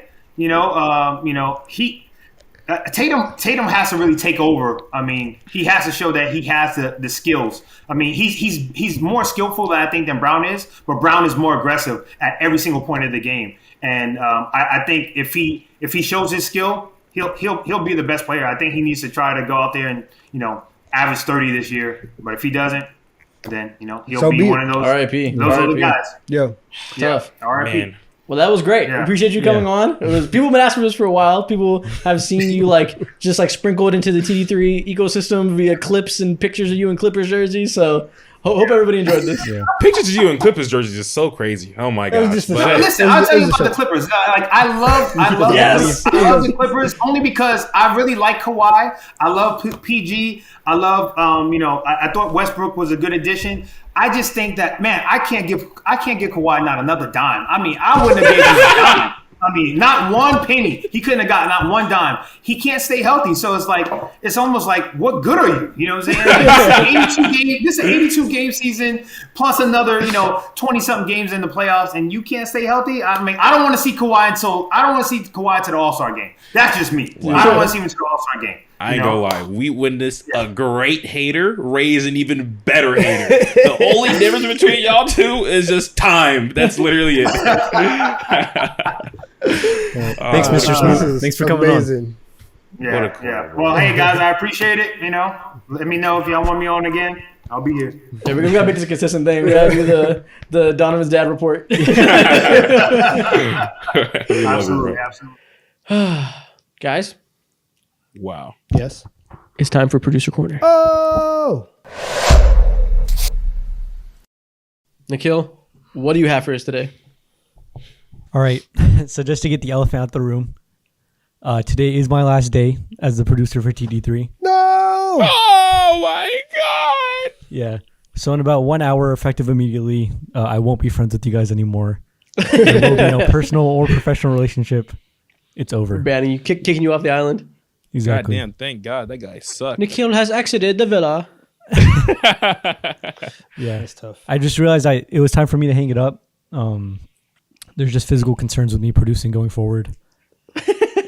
Tatum has to really take over. I mean, he has to show that he has the skills. I mean, he's more skillful than I think than Brown is, but Brown is more aggressive at every single point of the game. And I think if he shows his skill, he'll be the best player. I think he needs to try to go out there and average 30 this year. But if he doesn't, then he'll So be be one of those R.I.P. those other R.I.P. guys. Yo, Tough. R.I.P. Man. Well, that was great. Yeah. Appreciate you coming on. People have been asking for this for a while. People have seen you just sprinkled into the TD3 ecosystem via clips and pictures of you in Clippers jerseys. So hope everybody enjoyed this. Pictures of you in Clippers jerseys is so crazy. Oh my was god. just a But, show. Listen, I'll tell you about the Clippers. I love Yes. I love the Clippers only because I really like Kawhi. I love PG. I love I thought Westbrook was a good addition. I just think that, man, I can't give Kawhi not another dime. I mean, I wouldn't have given him a dime. I mean, not one penny. He couldn't have gotten not one dime. He can't stay healthy. So it's almost like, what good are you? You know what I'm saying? This is an 82 game season plus another, 20 something games in the playoffs, and you can't stay healthy. I mean, I don't want to see Kawhi to the All-Star game. That's just me. I don't want to see him to the All-Star game. I ain't gonna lie. We witnessed a great hater raise an even better hater. The only difference between y'all two is just time. That's literally it. Thanks, Mr. Smith. Thanks for coming on. Yeah. Well, hey guys, I appreciate it. Let me know if y'all want me on again. I'll be here. Yeah, we gotta make this a consistent thing. We gotta do the Donovan's dad report. Absolutely. Guys, Wow. Yes. it's time for producer corner. Oh. Nikhil, what do you have for us today? All right. So just to get the elephant out the room, today is my last day as the producer for TD3. No. Oh my god. Yeah. So in about 1 hour, effective immediately, I won't be friends with you guys anymore. There will be no personal or professional relationship. It's over. Banning you, kicking you off the island. Exactly. God damn, thank God. That guy sucked. Nikhil has exited the villa. Yeah. That's tough. I just realized it was time for me to hang it up. There's just physical concerns with me producing going forward.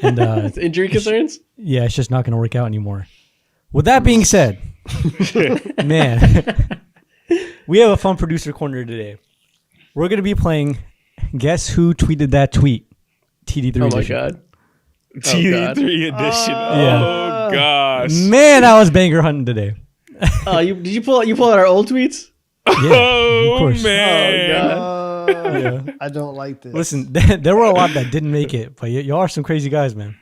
And Injury concerns? yeah, it's just not going to work out anymore. With that being said, man, we have a fun producer corner today. We're going to be playing Guess Who Tweeted That Tweet? TD3 Oh my edition. god. TD3 edition. Yeah. Oh gosh. Man, I was banger hunting today. Did you pull out our old tweets? Yeah, Oh of course. man. I don't like this. Listen, there were a lot that didn't make it, but y'all are some crazy guys, man.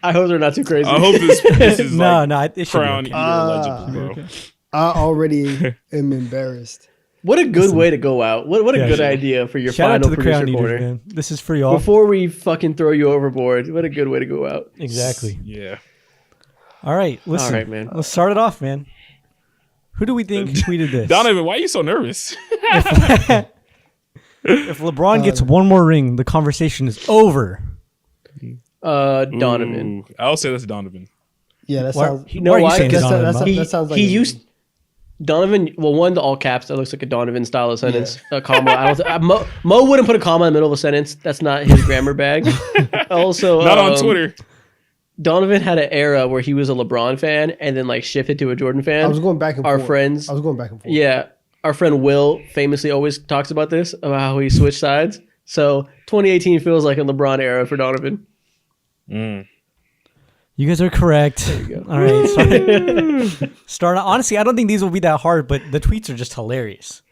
I hope they're not too crazy. I hope this is No, like it should be crown okay. eater legend, bro. I already am embarrassed. What a good way to go out. What a Yeah, good sure. idea for your Shout out final to the producer Crown Eaters, corner. man. This is for y'all. Before we fucking throw you overboard, what a good way to go out. Exactly. Yeah. All right, listen. All right, man. Let's start it off, man. Who do we think tweeted this? Donovan, why are you so nervous? If LeBron gets one more ring, the conversation is over. Donovan. Ooh, I'll say that's Donovan. Yeah, that Why- sounds. You know why are you why? saying Because Donovan, Bob? that sounds like he a- used Donovan. Well, one the all caps that looks like a Donovan style of sentence. A comma. I don't. Mo wouldn't put a comma in the middle of a sentence. That's not his grammar bag. Also, Not on Twitter. Donovan had an era where he was a LeBron fan and then shifted to a Jordan fan. I was going back and Our forth. friends. I was going back and forth. Yeah, our friend Will famously always talks about this, about how he switched sides. So 2018 feels like a LeBron era for Donovan. You guys are correct. All right. Start. Honestly, I don't think these will be that hard, but the tweets are just hilarious.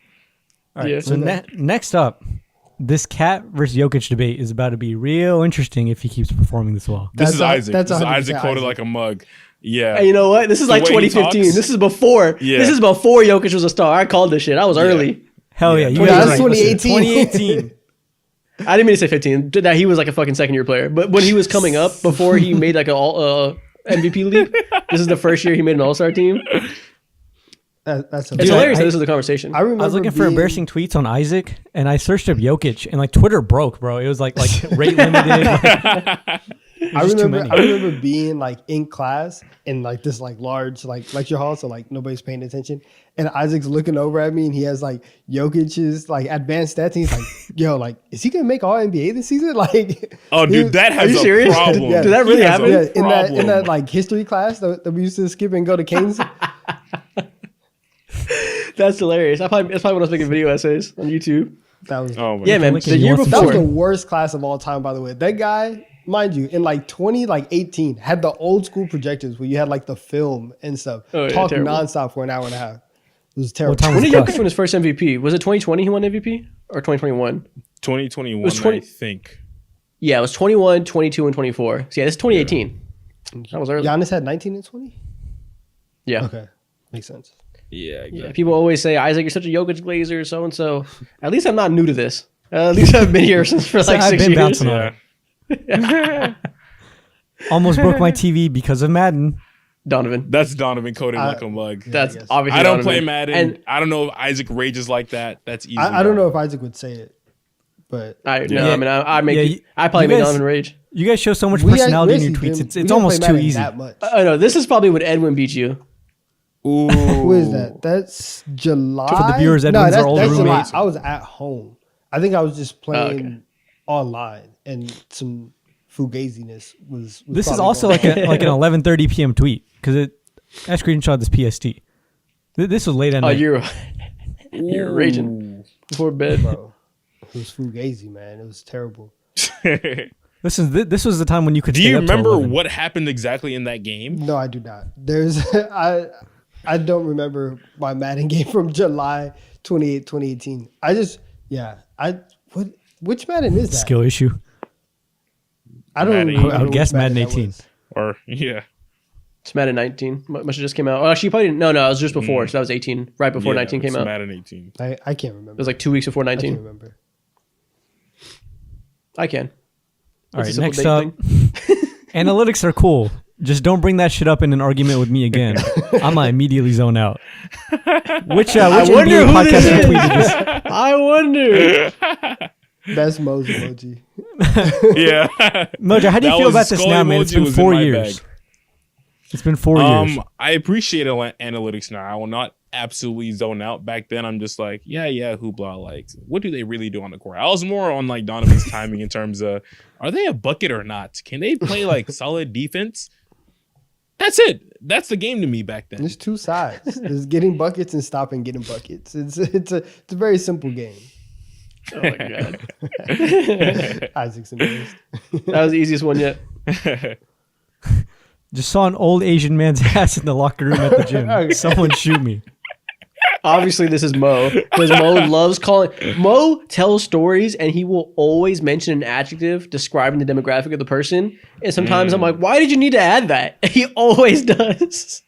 All right. Yeah. So next up, this Cat versus Jokic debate is about to be real interesting if he keeps performing this well. This is Isaac. That's This is 100% Isaac quoted Isaac. like a mug. Yeah. Hey, you know what? This is like way he 2015. talks. This is before. Yeah. This is before Jokic was a star. I called this shit. I was early. Hell yeah, you Yeah, guys that's are right. 2018. 2018. I didn't mean to say 15. That he was like a fucking second year player. But when he was coming up, before he made like a all MVP league, this is the first year he made an All Star team. That's It's hilarious that this is the conversation. I remember I was looking for being- embarrassing tweets on Isaac, and I searched up Jokic, and like Twitter broke, bro. It was like rate limited. I just too remember many. I remember being like in class in like this like large like lecture hall, so like nobody's paying attention. And Isaac's looking over at me and he has like Jokic's like advanced stats and he's like, yo, like, is he gonna make all NBA this season? Like Oh, dude, that has you a serious? problem. Yeah. Did that really He has happen? a yeah, in that problem. like history class that we used to skip and go to Kane's. That's hilarious. That's probably when I was making video essays on YouTube. That was Oh, Yeah, man. Like, The you year want some that was the before. worst class of all time, by the way. That guy, mind you, in like 2018, had the old school projectors where you had like the film and stuff. Oh, yeah, Talk terrible. nonstop for an hour and a half. It was terrible. What time When was did the Jokic class? win his first MVP? Was it 2020 he won MVP? Or 2021? 2021, was 20 I think. Yeah, it was 21, 22, and 24. So yeah, this is 2018. That was early. Giannis had 19 and 20? Yeah. Okay. Makes sense. Yeah, exactly. Yeah, people always say, Isaac, you're such a Jokic glazer, so and so. At least I'm not new to this. At least I've been here since for like I've 6 been years. bouncing on it. Almost broke my TV because of Madden. Donovan. That's Donovan coding like a mug. That's I guess. obviously I don't Donovan. play Madden. And I don't know if Isaac rages like that. That's easy. I don't know if Isaac would say it, but I Yeah. mean, I make. Yeah, I probably you make guys- Donovan rage. You guys show so much we personality in your actually tweets. didn't- It's we didn't almost play too Madden easy. That much. I know this is probably when Edwin beat you. Ooh. Who is that? That's July. For the viewers, Edwin's our old that's July. roommate. I was at home. I think I was just playing online, and some fugaziness was This is probably also going like on. like an 11:30 p.m. tweet because I screenshot this PST. This was late at Oh, night. you're raging before bed. Bro, it was fugazi, man. It was terrible. This was the time when you could. Do stay you up till remember 11. what happened exactly in that game? No, I do not. There's I don't remember my Madden game from July 2018. I just which Madden is that? skill issue? I don't Madden. remember I would which guess Madden that 18. was. Or yeah, It's Madden 19. Must have just came out. Oh, actually, you probably didn't. No, it was just before. So that was 18, right before yeah, 19 it's came out. Madden 18. I can't It remember. was like 2 weeks before I can't 19. remember. I can. All It's right, a next simple up, date thing. analytics are cool. Just don't bring that shit up in an argument with me again. I'm gonna immediately zone out. Which wonder NBA who podcast this is. retweeted this? I wonder. That's Mo's emoji. Yeah. Mojo, how do you That feel was about this skull now, man? It's emoji been was in 4 my years. bag. It's been 4 years. I appreciate analytics now. I will not absolutely zone out. Back then, I'm just like, yeah, hoopla. Like, what do they really do on the court? I was more on like Donovan's timing in terms of, are they a bucket or not? Can they play like solid defense? That's it. That's the game to me back then. There's two sides. There's getting buckets and stopping getting buckets. It's a very simple game. Oh my god. Isaac's amazed. That was the easiest one yet. Just saw an old Asian man's ass in the locker room at the gym. Someone shoot me. Obviously, this is Mo because Mo loves calling. Mo tells stories and he will always mention an adjective describing the demographic of the person. And sometimes I'm like, why did you need to add that? He always does.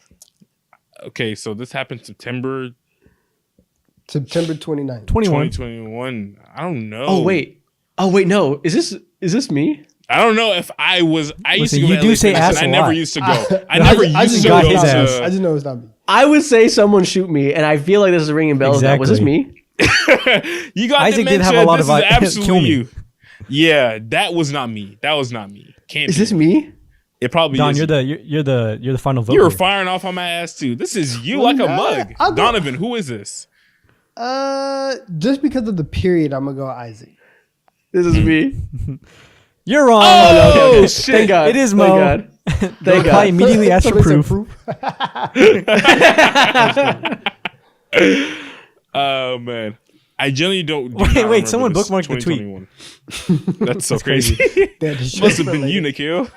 Okay, so this happened September September 29th. 21. 2021. I don't know. Oh wait, no. Is this me? I don't know if I was. I used Listen, to go you to do LA say Fitness, ass and I a never lot. used to go. I never I used just to got go his to. ass. I just know it's not me. I would say someone shoot me, and I feel like this is ringing bells. Now. Was this Exactly. You got Isaac did dementia. have a lot This of is kill absolutely me. you. Yeah, that was not me. That was not me. Can't. Is be this me? It probably Don, is. you're the final vote. You were here. firing off on my ass too. This is you like a mug. I'll go- Donovan, who is this? Just because of the period, I'm gonna go Isaac. This is me. You're wrong. Oh, shit. Thank God. It is Thank Mo. God. The Thank reply God. immediately asked for Somebody said proof. Oh man, I generally don't. do Wait, not remember someone this bookmarked the tweet. 2021. That's so crazy. They had to show Must have it been you, later. Nikhil.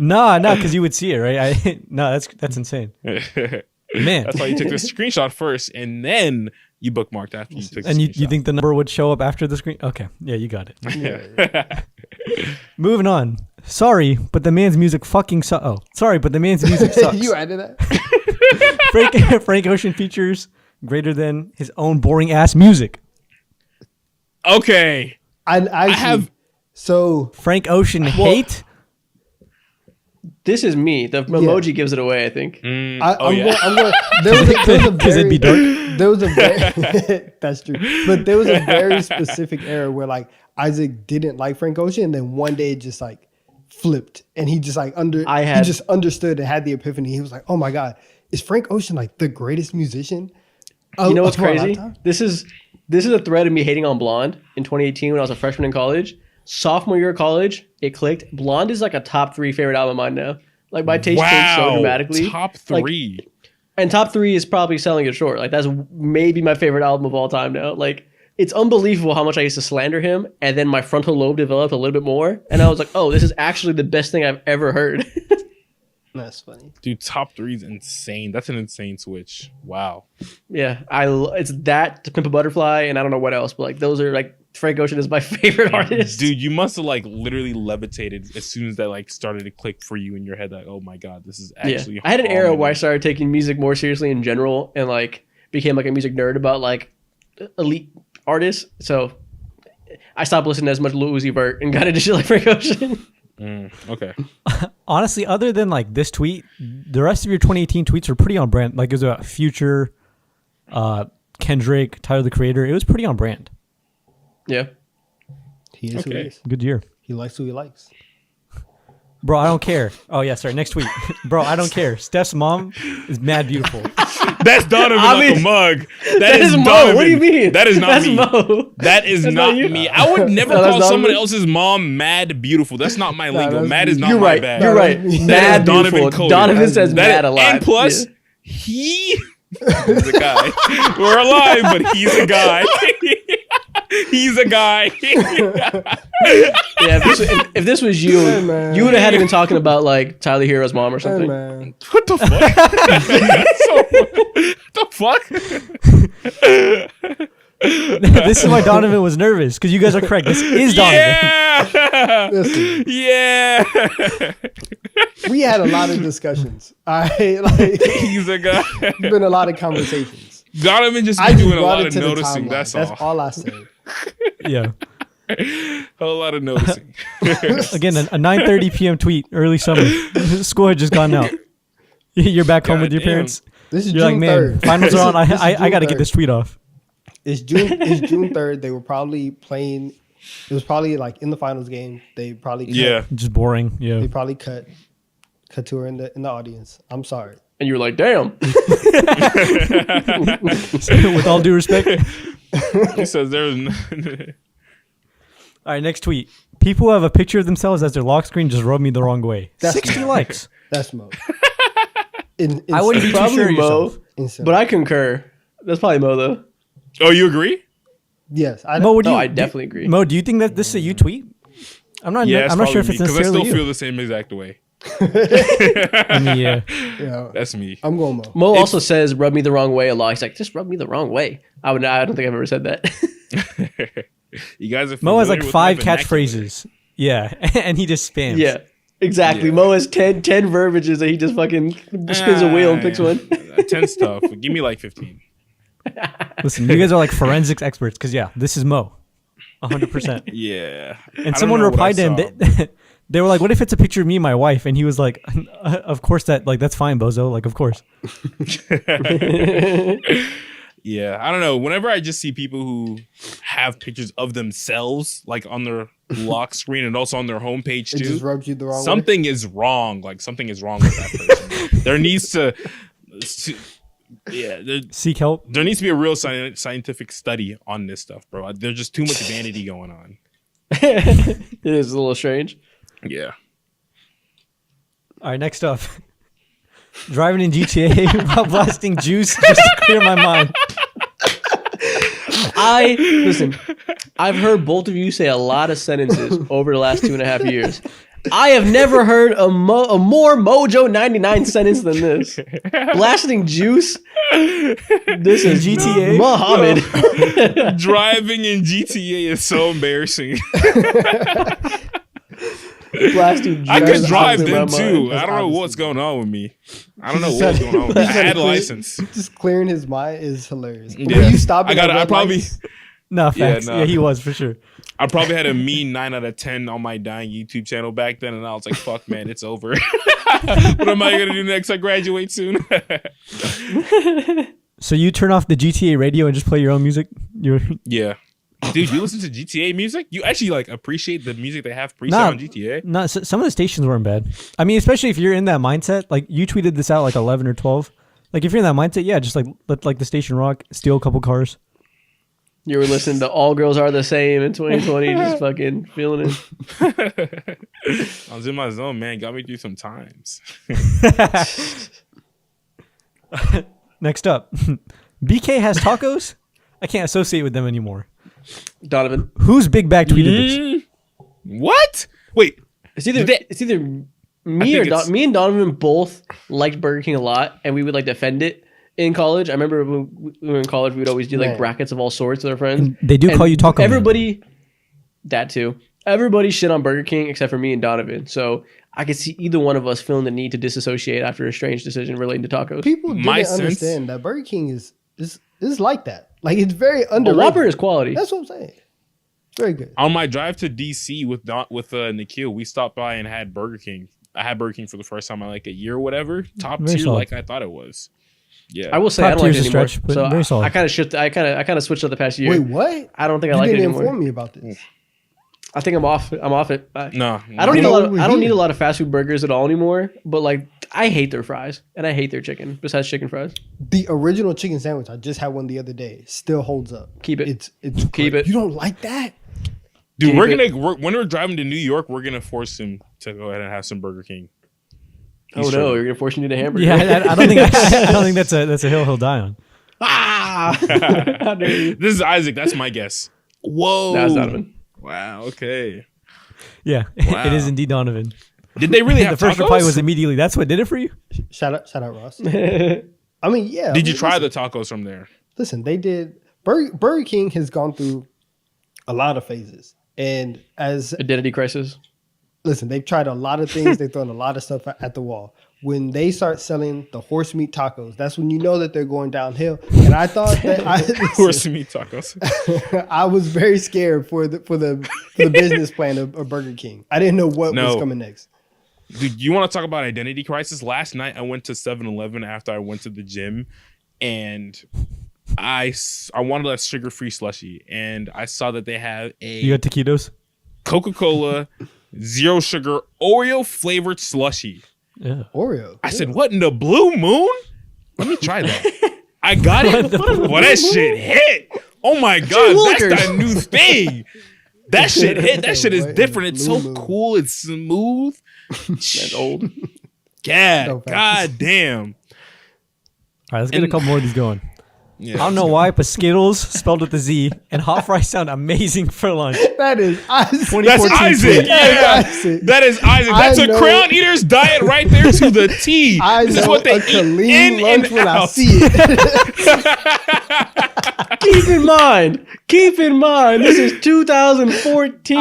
No, because you would see it, right? No, that's insane. Man, That's why you took the screenshot first and then You bookmarked after you took. And you think the number would show up after the screen? Okay, yeah, you got it. Moving on. Sorry, but the man's music fucking sucks. Oh, sorry, but the man's music sucks. You added that? Frank Ocean features greater than his own boring ass music. Okay. I have. So Frank Ocean hate. This is me. The emoji gives it away, I think. I'm going. There was a very. There was a very. That's true. But there was a very specific era where like Isaac didn't like Frank Ocean, and then one day it just like flipped, and he just like he just understood and had the epiphany. He was like, "Oh my god, is Frank Ocean like the greatest musician?" You know what's crazy? This is a thread of me hating on Blonde in 2018 when I was a freshman in college. Sophomore year of college, it clicked. Blonde is like a top 3 favorite album of mine now. Like my taste changed so dramatically. Top 3. Like, and top 3 is probably selling it short. Like that's maybe my favorite album of all time now. Like it's unbelievable how much I used to slander him, and then my frontal lobe developed a little bit more, and I was like, oh, this is actually the best thing I've ever heard. That's funny, dude. Top 3 is insane. That's an insane switch. Wow. Yeah, it's that to Pimp a Butterfly, and I don't know what else, but like those are like Frank Ocean is my favorite artist. Dude, you must have like literally levitated as soon as that like started to click for you in your head. Like, oh my god, this is actually. Yeah. I had an era where I started taking music more seriously in general, and like became like a music nerd about like elite artists. So I stopped listening to as much Lil Uzi Vert and got into shit like Frank Ocean. Okay. Honestly, other than like this tweet, the rest of your 2018 tweets were pretty on brand. Like it was about Future, Kendrick, Tyler the Creator. It was pretty on brand. Yeah. He is who he is. Good year. He likes who he likes. Bro, I don't care. Oh yeah, sorry. Next tweet. Bro, I don't care. Steph's mom is mad beautiful. That's Donovan like a mug. That is Mo. Donovan. What do you mean? That is not That's me. Mo. That is not me. I would never call someone else's mom mad beautiful. That's not my lingo. Mad is not my bag. You're right. Mad beautiful. Donovan says mad a lot. And plus, he's a guy. We're alive, but he's a guy. He's a guy. Yeah, if this was you, you would have had been talking about like Tyler Hero's mom or something. What the fuck? What the fuck? This is why Donovan was nervous, because you guys are correct. This is Donovan. Yeah. We had a lot of discussions. He's a guy. Been a lot of conversations. Donovan just been doing a lot of noticing. That's all I said. Yeah. A lot of noticing. Again, a 9:30 p.m. tweet, early summer. School had just gone out. You're back home with your parents. This is You're June like, man, 3rd. finals are on. I got to get this tweet off. It's June 3rd. They were probably playing. It was probably like in the finals game. They probably just boring. Yeah, they probably cut to her in the audience. I'm sorry. And you were like, damn. With all due respect. He says there's. All right, next tweet. People who have a picture of themselves as their lock screen just rub me the wrong way. 60 likes. That's Mo. I wouldn't be too sure of yourself. But I concur. That's probably Mo though. Oh, you agree? Yes, I definitely agree. Mo, do you think that this is a you tweet? I'm not. Yeah, I'm not sure if it's necessarily because I still you. feel the same exact way. I mean, yeah, that's me. I'm going Mo. Mo also says "rub me the wrong way" a lot. He's like, "Just rub me the wrong way." I don't think I've ever said that. You guys are Mo has like 5 catchphrases. Yeah, and he just spams. Yeah, exactly. Yeah. Mo has 10 verbiages that he just fucking spins a wheel and picks one. 10's tough. Give me like 15. Listen, you guys are like forensics experts because this is Mo, 100%. Yeah. And someone replied to him. They were like, "What if it's a picture of me and my wife?" And he was like, "Of course that's fine, bozo. Like, of course." Yeah, I don't know. Whenever I just see people who have pictures of themselves, like on their lock screen and also on their homepage too, it just rubs you the wrong way. Something is wrong. Like something is wrong with that person. There needs to seek help. There needs to be a real scientific study on this stuff, bro. There's just too much vanity going on. It is a little strange. Yeah. All right, next up. Driving in GTA while blasting juice just to clear my mind. Listen, I've heard both of you say a lot of sentences over the last 2.5 years. I have never heard a more Mojo 99 sentence than this. Blasting juice. This is GTA? Muhammad. Driving in GTA is so embarrassing. Blasting juice. I could drive in my them too. mind. I don't know what's going on with me. I don't know what's going on with me. I had a license. Just clearing his mind is hilarious. Yeah. When you stop I at got. red I probably. lights, No, facts. nah. Yeah, he was for sure. I probably had a mean 9 out of 10 on my dying YouTube channel back then, and I was like, "Fuck, man, it's over." What am I gonna do next? I graduate soon. So you turn off the GTA radio and just play your own music? Yeah, dude, you listen to GTA music? You actually like appreciate the music they have preset Nah. on GTA? No, some of the stations weren't bad. I mean, especially if you're in that mindset. Like you tweeted this out like 11 or 12. Like if you're in that mindset, yeah, just like let like the station rock, steal a couple cars. You were listening to All Girls Are the Same in 2020, just fucking feeling it. I was in my zone, man. Got me through some times. Next up, BK has tacos. I can't associate with them anymore. Donovan. Whose big bag tweeted this? What? Wait, It's either Did they- it's either me think or it's- me and Donovan both liked Burger King a lot, and we would like defend it in college. I remember when we were in college, we would always do like Man. brackets of all sorts with our friends. They do And call you taco. Man. Everybody, that too. Everybody shit on Burger King except for me and Donovan. So I could see either one of us feeling the need to disassociate after a strange decision relating to tacos. people didn't My sense- understand that Burger King is like that. Like it's very A underrated. Whopper is quality. That's what I'm saying. Very good. on my drive to DC with Nikhil, we stopped by and had Burger King. I had Burger King for the first time in like a year or whatever. Top Very tier, solid. like I thought it was. Yeah, I will say Top I don't like tier's it a anymore. stretch, but So very solid. I kind of shifted. I kind of switched up the past year. Wait, what? I don't think I You like it didn't anymore. inform me about this. I think I'm off. I'm off it. no. I don't You need a know lot. Of, we're I don't here. need a lot of fast food burgers at all anymore. But like, I hate their fries and I hate their chicken. Besides chicken fries, The original chicken sandwich, I just had one the other day. Still holds up. Keep it. It's Keep great. it. You don't like that? Dude, Keep we're it. gonna when we're driving to New York, we're gonna force him to go ahead and have some Burger King. oh He's no, trying- you're gonna force me to hamburger. Yeah, I don't think I don't think that's a hill he'll die on. Ah! How dare you? This is Isaac. That's my guess. Whoa. That's Donovan. Wow. Okay. Yeah, Wow. it is indeed Donovan. Did they really The have first tacos? reply was immediately. That's what did it for you. Shout out, Ross. I mean, yeah. Did you try the tacos from there? Listen, they did. Burger King has gone through a lot of phases, and as Identity crisis. listen, they've tried a lot of things. They've thrown a lot of stuff at the wall. When they start selling the horse meat tacos, that's when you know that they're going downhill. And I thought that Horse meat tacos. I was very scared for the business plan of Burger King. I didn't know what was coming next. Dude, you want to talk about identity crisis? Last night I went to 7-Eleven after I went to the gym, and I wanted a sugar-free slushie, and I saw that they have You a got taquitos. Coca-Cola zero sugar Oreo flavored slushie. Yeah. Oreo. I said, "What in the blue moon? Let me try that." I got it. Well, that shit hit. Oh my god, that's Willikers. that new thing. That shit hit. That shit is What? different. It's so Blue moon. cool. It's smooth. That's old. God, No, facts. god damn. All right, let's get a And- couple more of these going. Yeah, I don't know why, but Skittles spelled with a Z and hot fries sound amazing for lunch. That is Isaac. That's 2014 Isaac. tweet. Yeah. Isaac. That is Isaac. I That's a know- Crown Eater's diet right there to the T. I This know is what they a eat Colleen in lunch and when I out. see it. Keep in mind, this is 2014.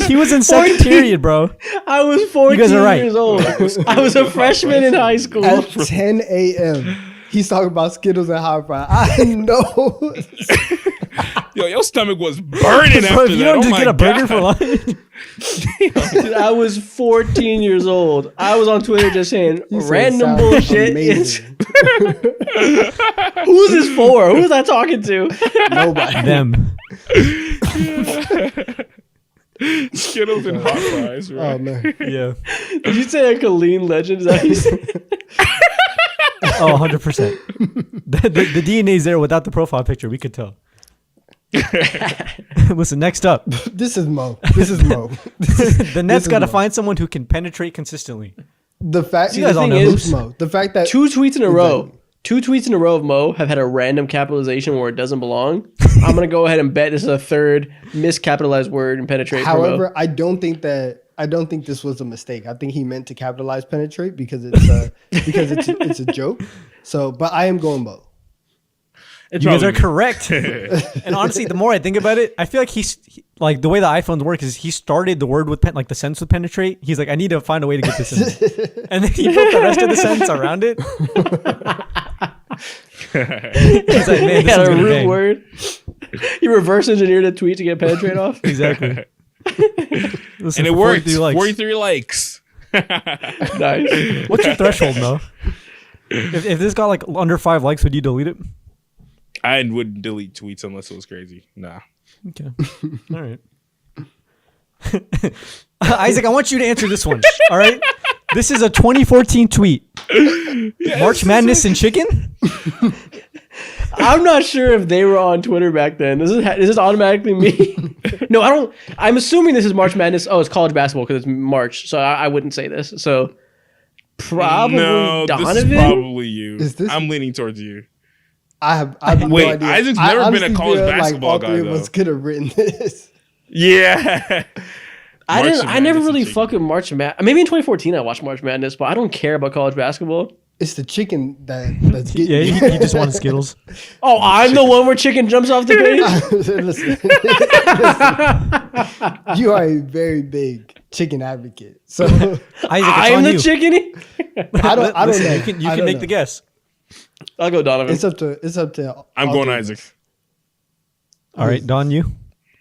He was in second 14. period, bro. I was 14 guys are right. years old. I was a freshman in high school. At 10 a.m. He's talking about Skittles and hot fries. I know. Yo, your stomach was burning Bro, after if you that. don't Oh just my get a burger God. for lunch. Dude, I was 14 years old. I was on Twitter just saying You said random sounds bullshit. amazing. Who's this for? Who's I talking to? Nobody. Them. Skittles and hot fries, right? Oh man. Yeah. Did you say a Colleen legend? Is that what you said? Oh, 100%. The DNA's there without the profile picture. We could tell. Listen, next up. This is Mo. The Nets is got to Mo. find someone who can penetrate consistently. The fact You guys all thing know is- hoops. Mo. The fact that 2 tweets in a row. 2 tweets in a row of Mo have had a random capitalization where it doesn't belong. I'm gonna go ahead and bet this is a third miscapitalized word and penetrate. However, I don't think this was a mistake. I think he meant to capitalize penetrate because it's a joke. So, but I am going Mo. You guys are correct. And honestly, the more I think about it, I feel like he's like the way the iPhones work is he started the word with like the sentence with penetrate. He's like, I need to find a way to get this in, and then he built the rest of the sentence around it. He's like, man, this is a gonna root bang. word. He reverse engineered a tweet to get penetrate off. Exactly. Listen, And it for worked. 43 likes. 43 likes. Nice. What's your threshold, Mo? If this got like under 5 likes, would you delete it? I wouldn't delete tweets unless it was crazy. Nah. Okay. All right. Isaac, I want you to answer this one. All right. This is a 2014 tweet. March Madness and chicken? I'm not sure if they were on Twitter back then. Is this automatically me? No, I don't. I'm assuming this is March Madness. Oh, it's college basketball because it's March, so I wouldn't say this. So probably Donovan. This is probably you. Is this- I'm leaning towards you. I have Wait, no idea. Isaac's I never been a honestly college feel basketball all guy, three of though. us could have written this. Yeah. I March never Madness really and chicken. fuck with March Madness. Maybe in 2014 I watched March Madness, but I don't care about college basketball. It's the chicken that's getting Yeah, you. you just wanted Skittles. Oh, I'm the one where chicken jumps off the page. Listen, you are a very big chicken advocate. So Isaac, it's I'm on the you. chickeny. I don't Listen, know. You can I don't make know. the guess. I'll go Donovan. It's up to. I'm all going three of Isaac. us. All right, Don, you.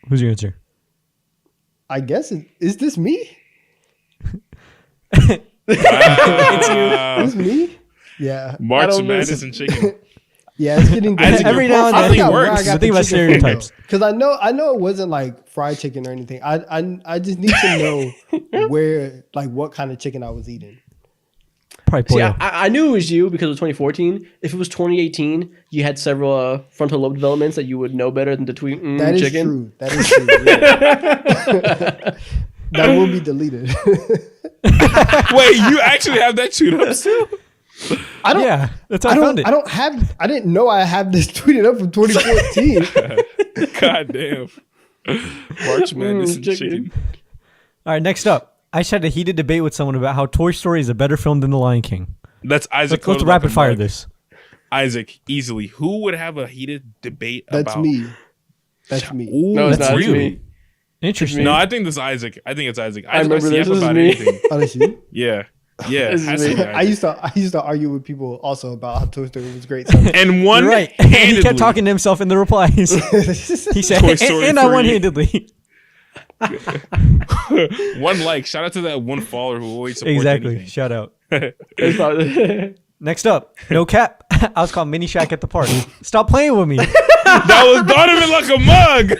Who's your answer? I guess is this me? It's me. Yeah, March don't Madness listen. and chicken. yeah. It's getting Isaac, your Every now and then- profiling I forgot works. The thing about stereotypes. Because I know it wasn't like fried chicken or anything. I just need to know where, like, what kind of chicken I was eating. Probably See, pollo. I knew it was you because it was 2014. If it was 2018, you had several frontal lobe developments that you would know better than to tweet That is chicken. true. That is true. Yeah. That will be deleted. Wait, you actually have that tweet up still? I don't. Yeah, that's how I found it. I didn't know I have this tweeted up from 2014. God damn. March Madness and chicken. chicken. All right, next up. I just had a heated debate with someone about how Toy Story is a better film than The Lion King. That's Isaac. Let's Coded rapid like a fire mug. this. Isaac, easily. Who would have a heated debate That's about? me. That's me. Ooh, No, it's That's not. It's really? me. Interesting. No, I think this is Isaac. I think it's Isaac. I Isaac remember this. CF This is about me. anything. Honestly, Yeah. Yeah. This is has to me. be I Isaac. used to argue with people also about how Toy Story was great. So And one You're right. And he kept talking to himself in the replies. He said, Toy Story and I 3. one-handedly. One like. Shout out to that one follower who always supports Exactly. anything. Shout out. It's probably- Next up, no cap. I was called Mini Shack at the park. Stop playing with me. That was Donovan like a mug.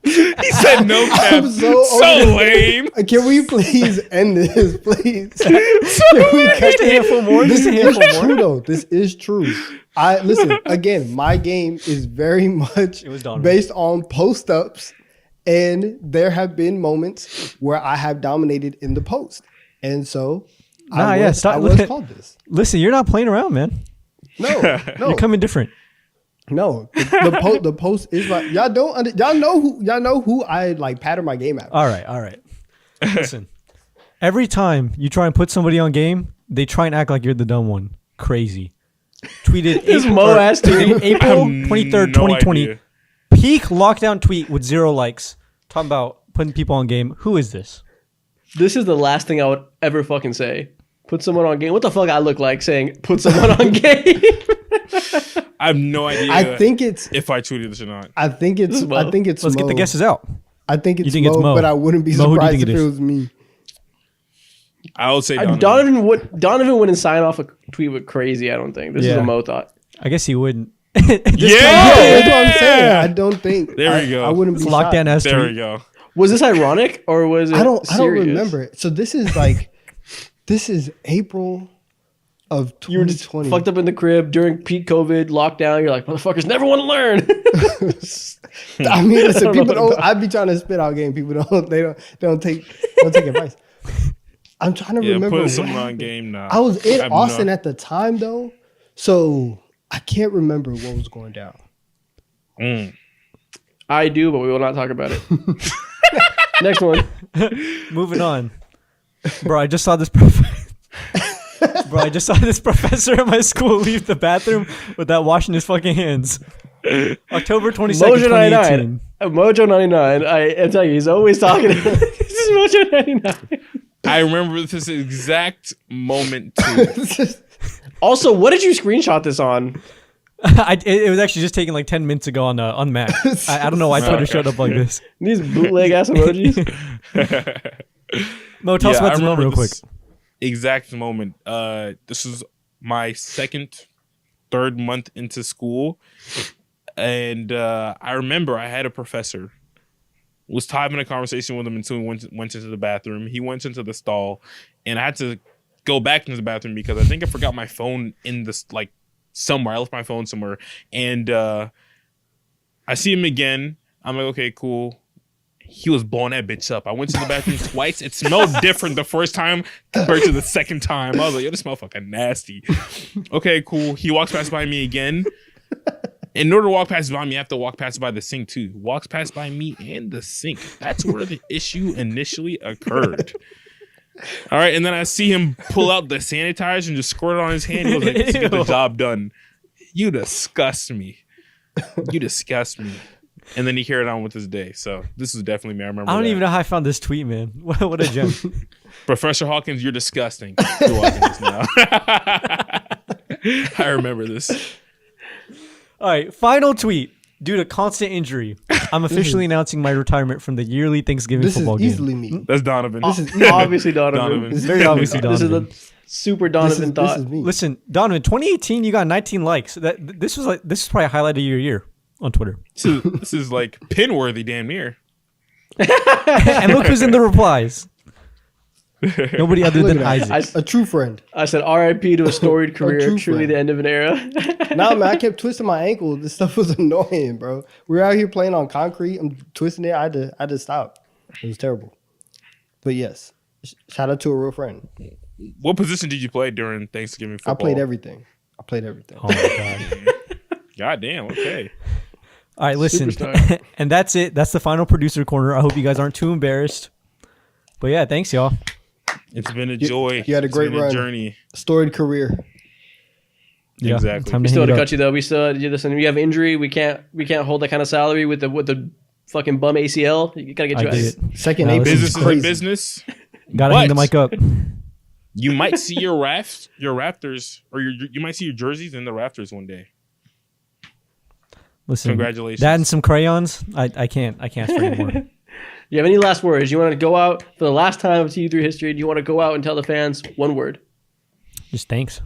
He said no cap. I'm so So over- lame. Can we please end this, please? Can we cut Just a handful more. This Just a is handful true, more. though. This is true. I listen again. My game is very much was Donovan. based on post ups, and there have been moments where I have dominated in the post, and so Nah, yeah, stop- I look was at- called this. Listen, you're not playing around, man. No, You're coming different. no. The post is like y'all don't y'all know who I like pattern my game after. All right. Listen, every time you try and put somebody on game, they try and act like you're the dumb one. Crazy. Tweeted This Mo ass tweet. April I have 23rd, no 2020. idea. Peak lockdown tweet with 0 likes. Talking about putting people on game. Who is this? This is the last thing I would ever fucking say. Put someone on game. What the fuck I look like saying put someone on game? I have no idea. I think it's. if I tweeted this or not. I think it's. Is Mo? I think it's. Let's get the Mo. guesses out. I think it's, think it's Mo? but I wouldn't be Mo, who do you surprised think if it it is? was me. I would say Donovan. Donovan wouldn't sign off a tweet with crazy. I don't think this is Yeah. a Mo thought. I guess he wouldn't. Yeah. That's what I'm saying. I don't think. There we go. I wouldn't be It's lockdown shocked. as There we tweet. go. Was this ironic or was it? I don't serious? remember it. So this is like, this is April of You were just 2020. fucked up in the crib during peak COVID lockdown. You're like, motherfuckers never want to learn. I mean, listen, don't know people what don't. I'd be trying to spit out game. People don't. They don't take advice. I'm trying to Yeah, remember. putting what something on happened. game now. I was in have Austin no- at the time though, so I can't remember what was going down. I do, but we will not talk about it. Next one. Moving on. Bro, I just saw this professor at my school leave the bathroom without washing his fucking hands. October 22nd, Mojo 2018. 99. Mojo 99. I'm telling you, he's always talking. This is Mojo 99. I remember this exact moment too. Also, what did you screenshot this on? It was actually just taken like 10 minutes ago on Mac. I don't know why Twitter showed up like this. These bootleg ass emojis. Mo, tell us about this moment real quick. Exact moment. This was my third month into school, and I remember I had a professor. Was having a conversation with him until we went into the bathroom. He went into the stall, and I had to go back into the bathroom because I think I forgot my phone in this somewhere. I left my phone somewhere, and I see him again. I'm like, okay, cool. He was blowing that bitch up. I went to the bathroom twice. It smelled different the first time compared to the second time. I was like, yo, this smell fucking nasty. Okay, cool. He walks past by me again. In order to walk past by me, I have to walk past by the sink too. Walks past by me and the sink. That's where the issue initially occurred. All right, and then I see him pull out the sanitizer and just squirt it on his hand. He was like, "Let's get the job done." You disgust me. You disgust me. And then he carried on with his day. So this is definitely me. I remember. I don't that. even know how I found this tweet, man. What a gem. Professor Hawkins, you're disgusting. You're watching this now. I remember this. All right, final tweet. Due to constant injury, I'm officially announcing my retirement from the yearly Thanksgiving This is football game. easily me. That's Donovan. This is Obviously Donovan. Donovan. It's very obviously This is Donovan. the super Donovan thought. This is me. Listen, Donovan, 2018, you got 19 likes. This is probably a highlight of your year on Twitter. This is like pin-worthy damn near. And look who's in the replies. Nobody other Look than at that. Isaac. A true friend. I said RIP to a storied career, true truly friend. the end of an era. Nah, man, I kept twisting my ankle. This stuff was annoying, bro. We were out here playing on concrete. I'm twisting it. I had to stop. It was terrible. But yes, shout out to a real friend. What position did you play during Thanksgiving football? I played everything. Oh my god. God damn, okay. All right, listen. Superstar. And that's it. That's the final producer corner. I hope you guys aren't too embarrassed. But yeah, thanks y'all. It's been a joy. you had a It's great been run. journey. Storied career. Yeah, Exactly. time We to still hang had it to up. cut you though. We still listen. We have injury. We can't hold that kind of salary with the fucking bum ACL. You gotta get I you did out. it. Second No, April this Business is is a crazy. business. Gotta hang the But- mic up. You might see your Raptors, or you might see your jerseys in the rafters one day. Listen, Congratulations. that and some crayons. I can't ask for any more. You have any last words? You want to go out for the last time of T3 history? Do you want to go out and tell the fans one word? Just thanks.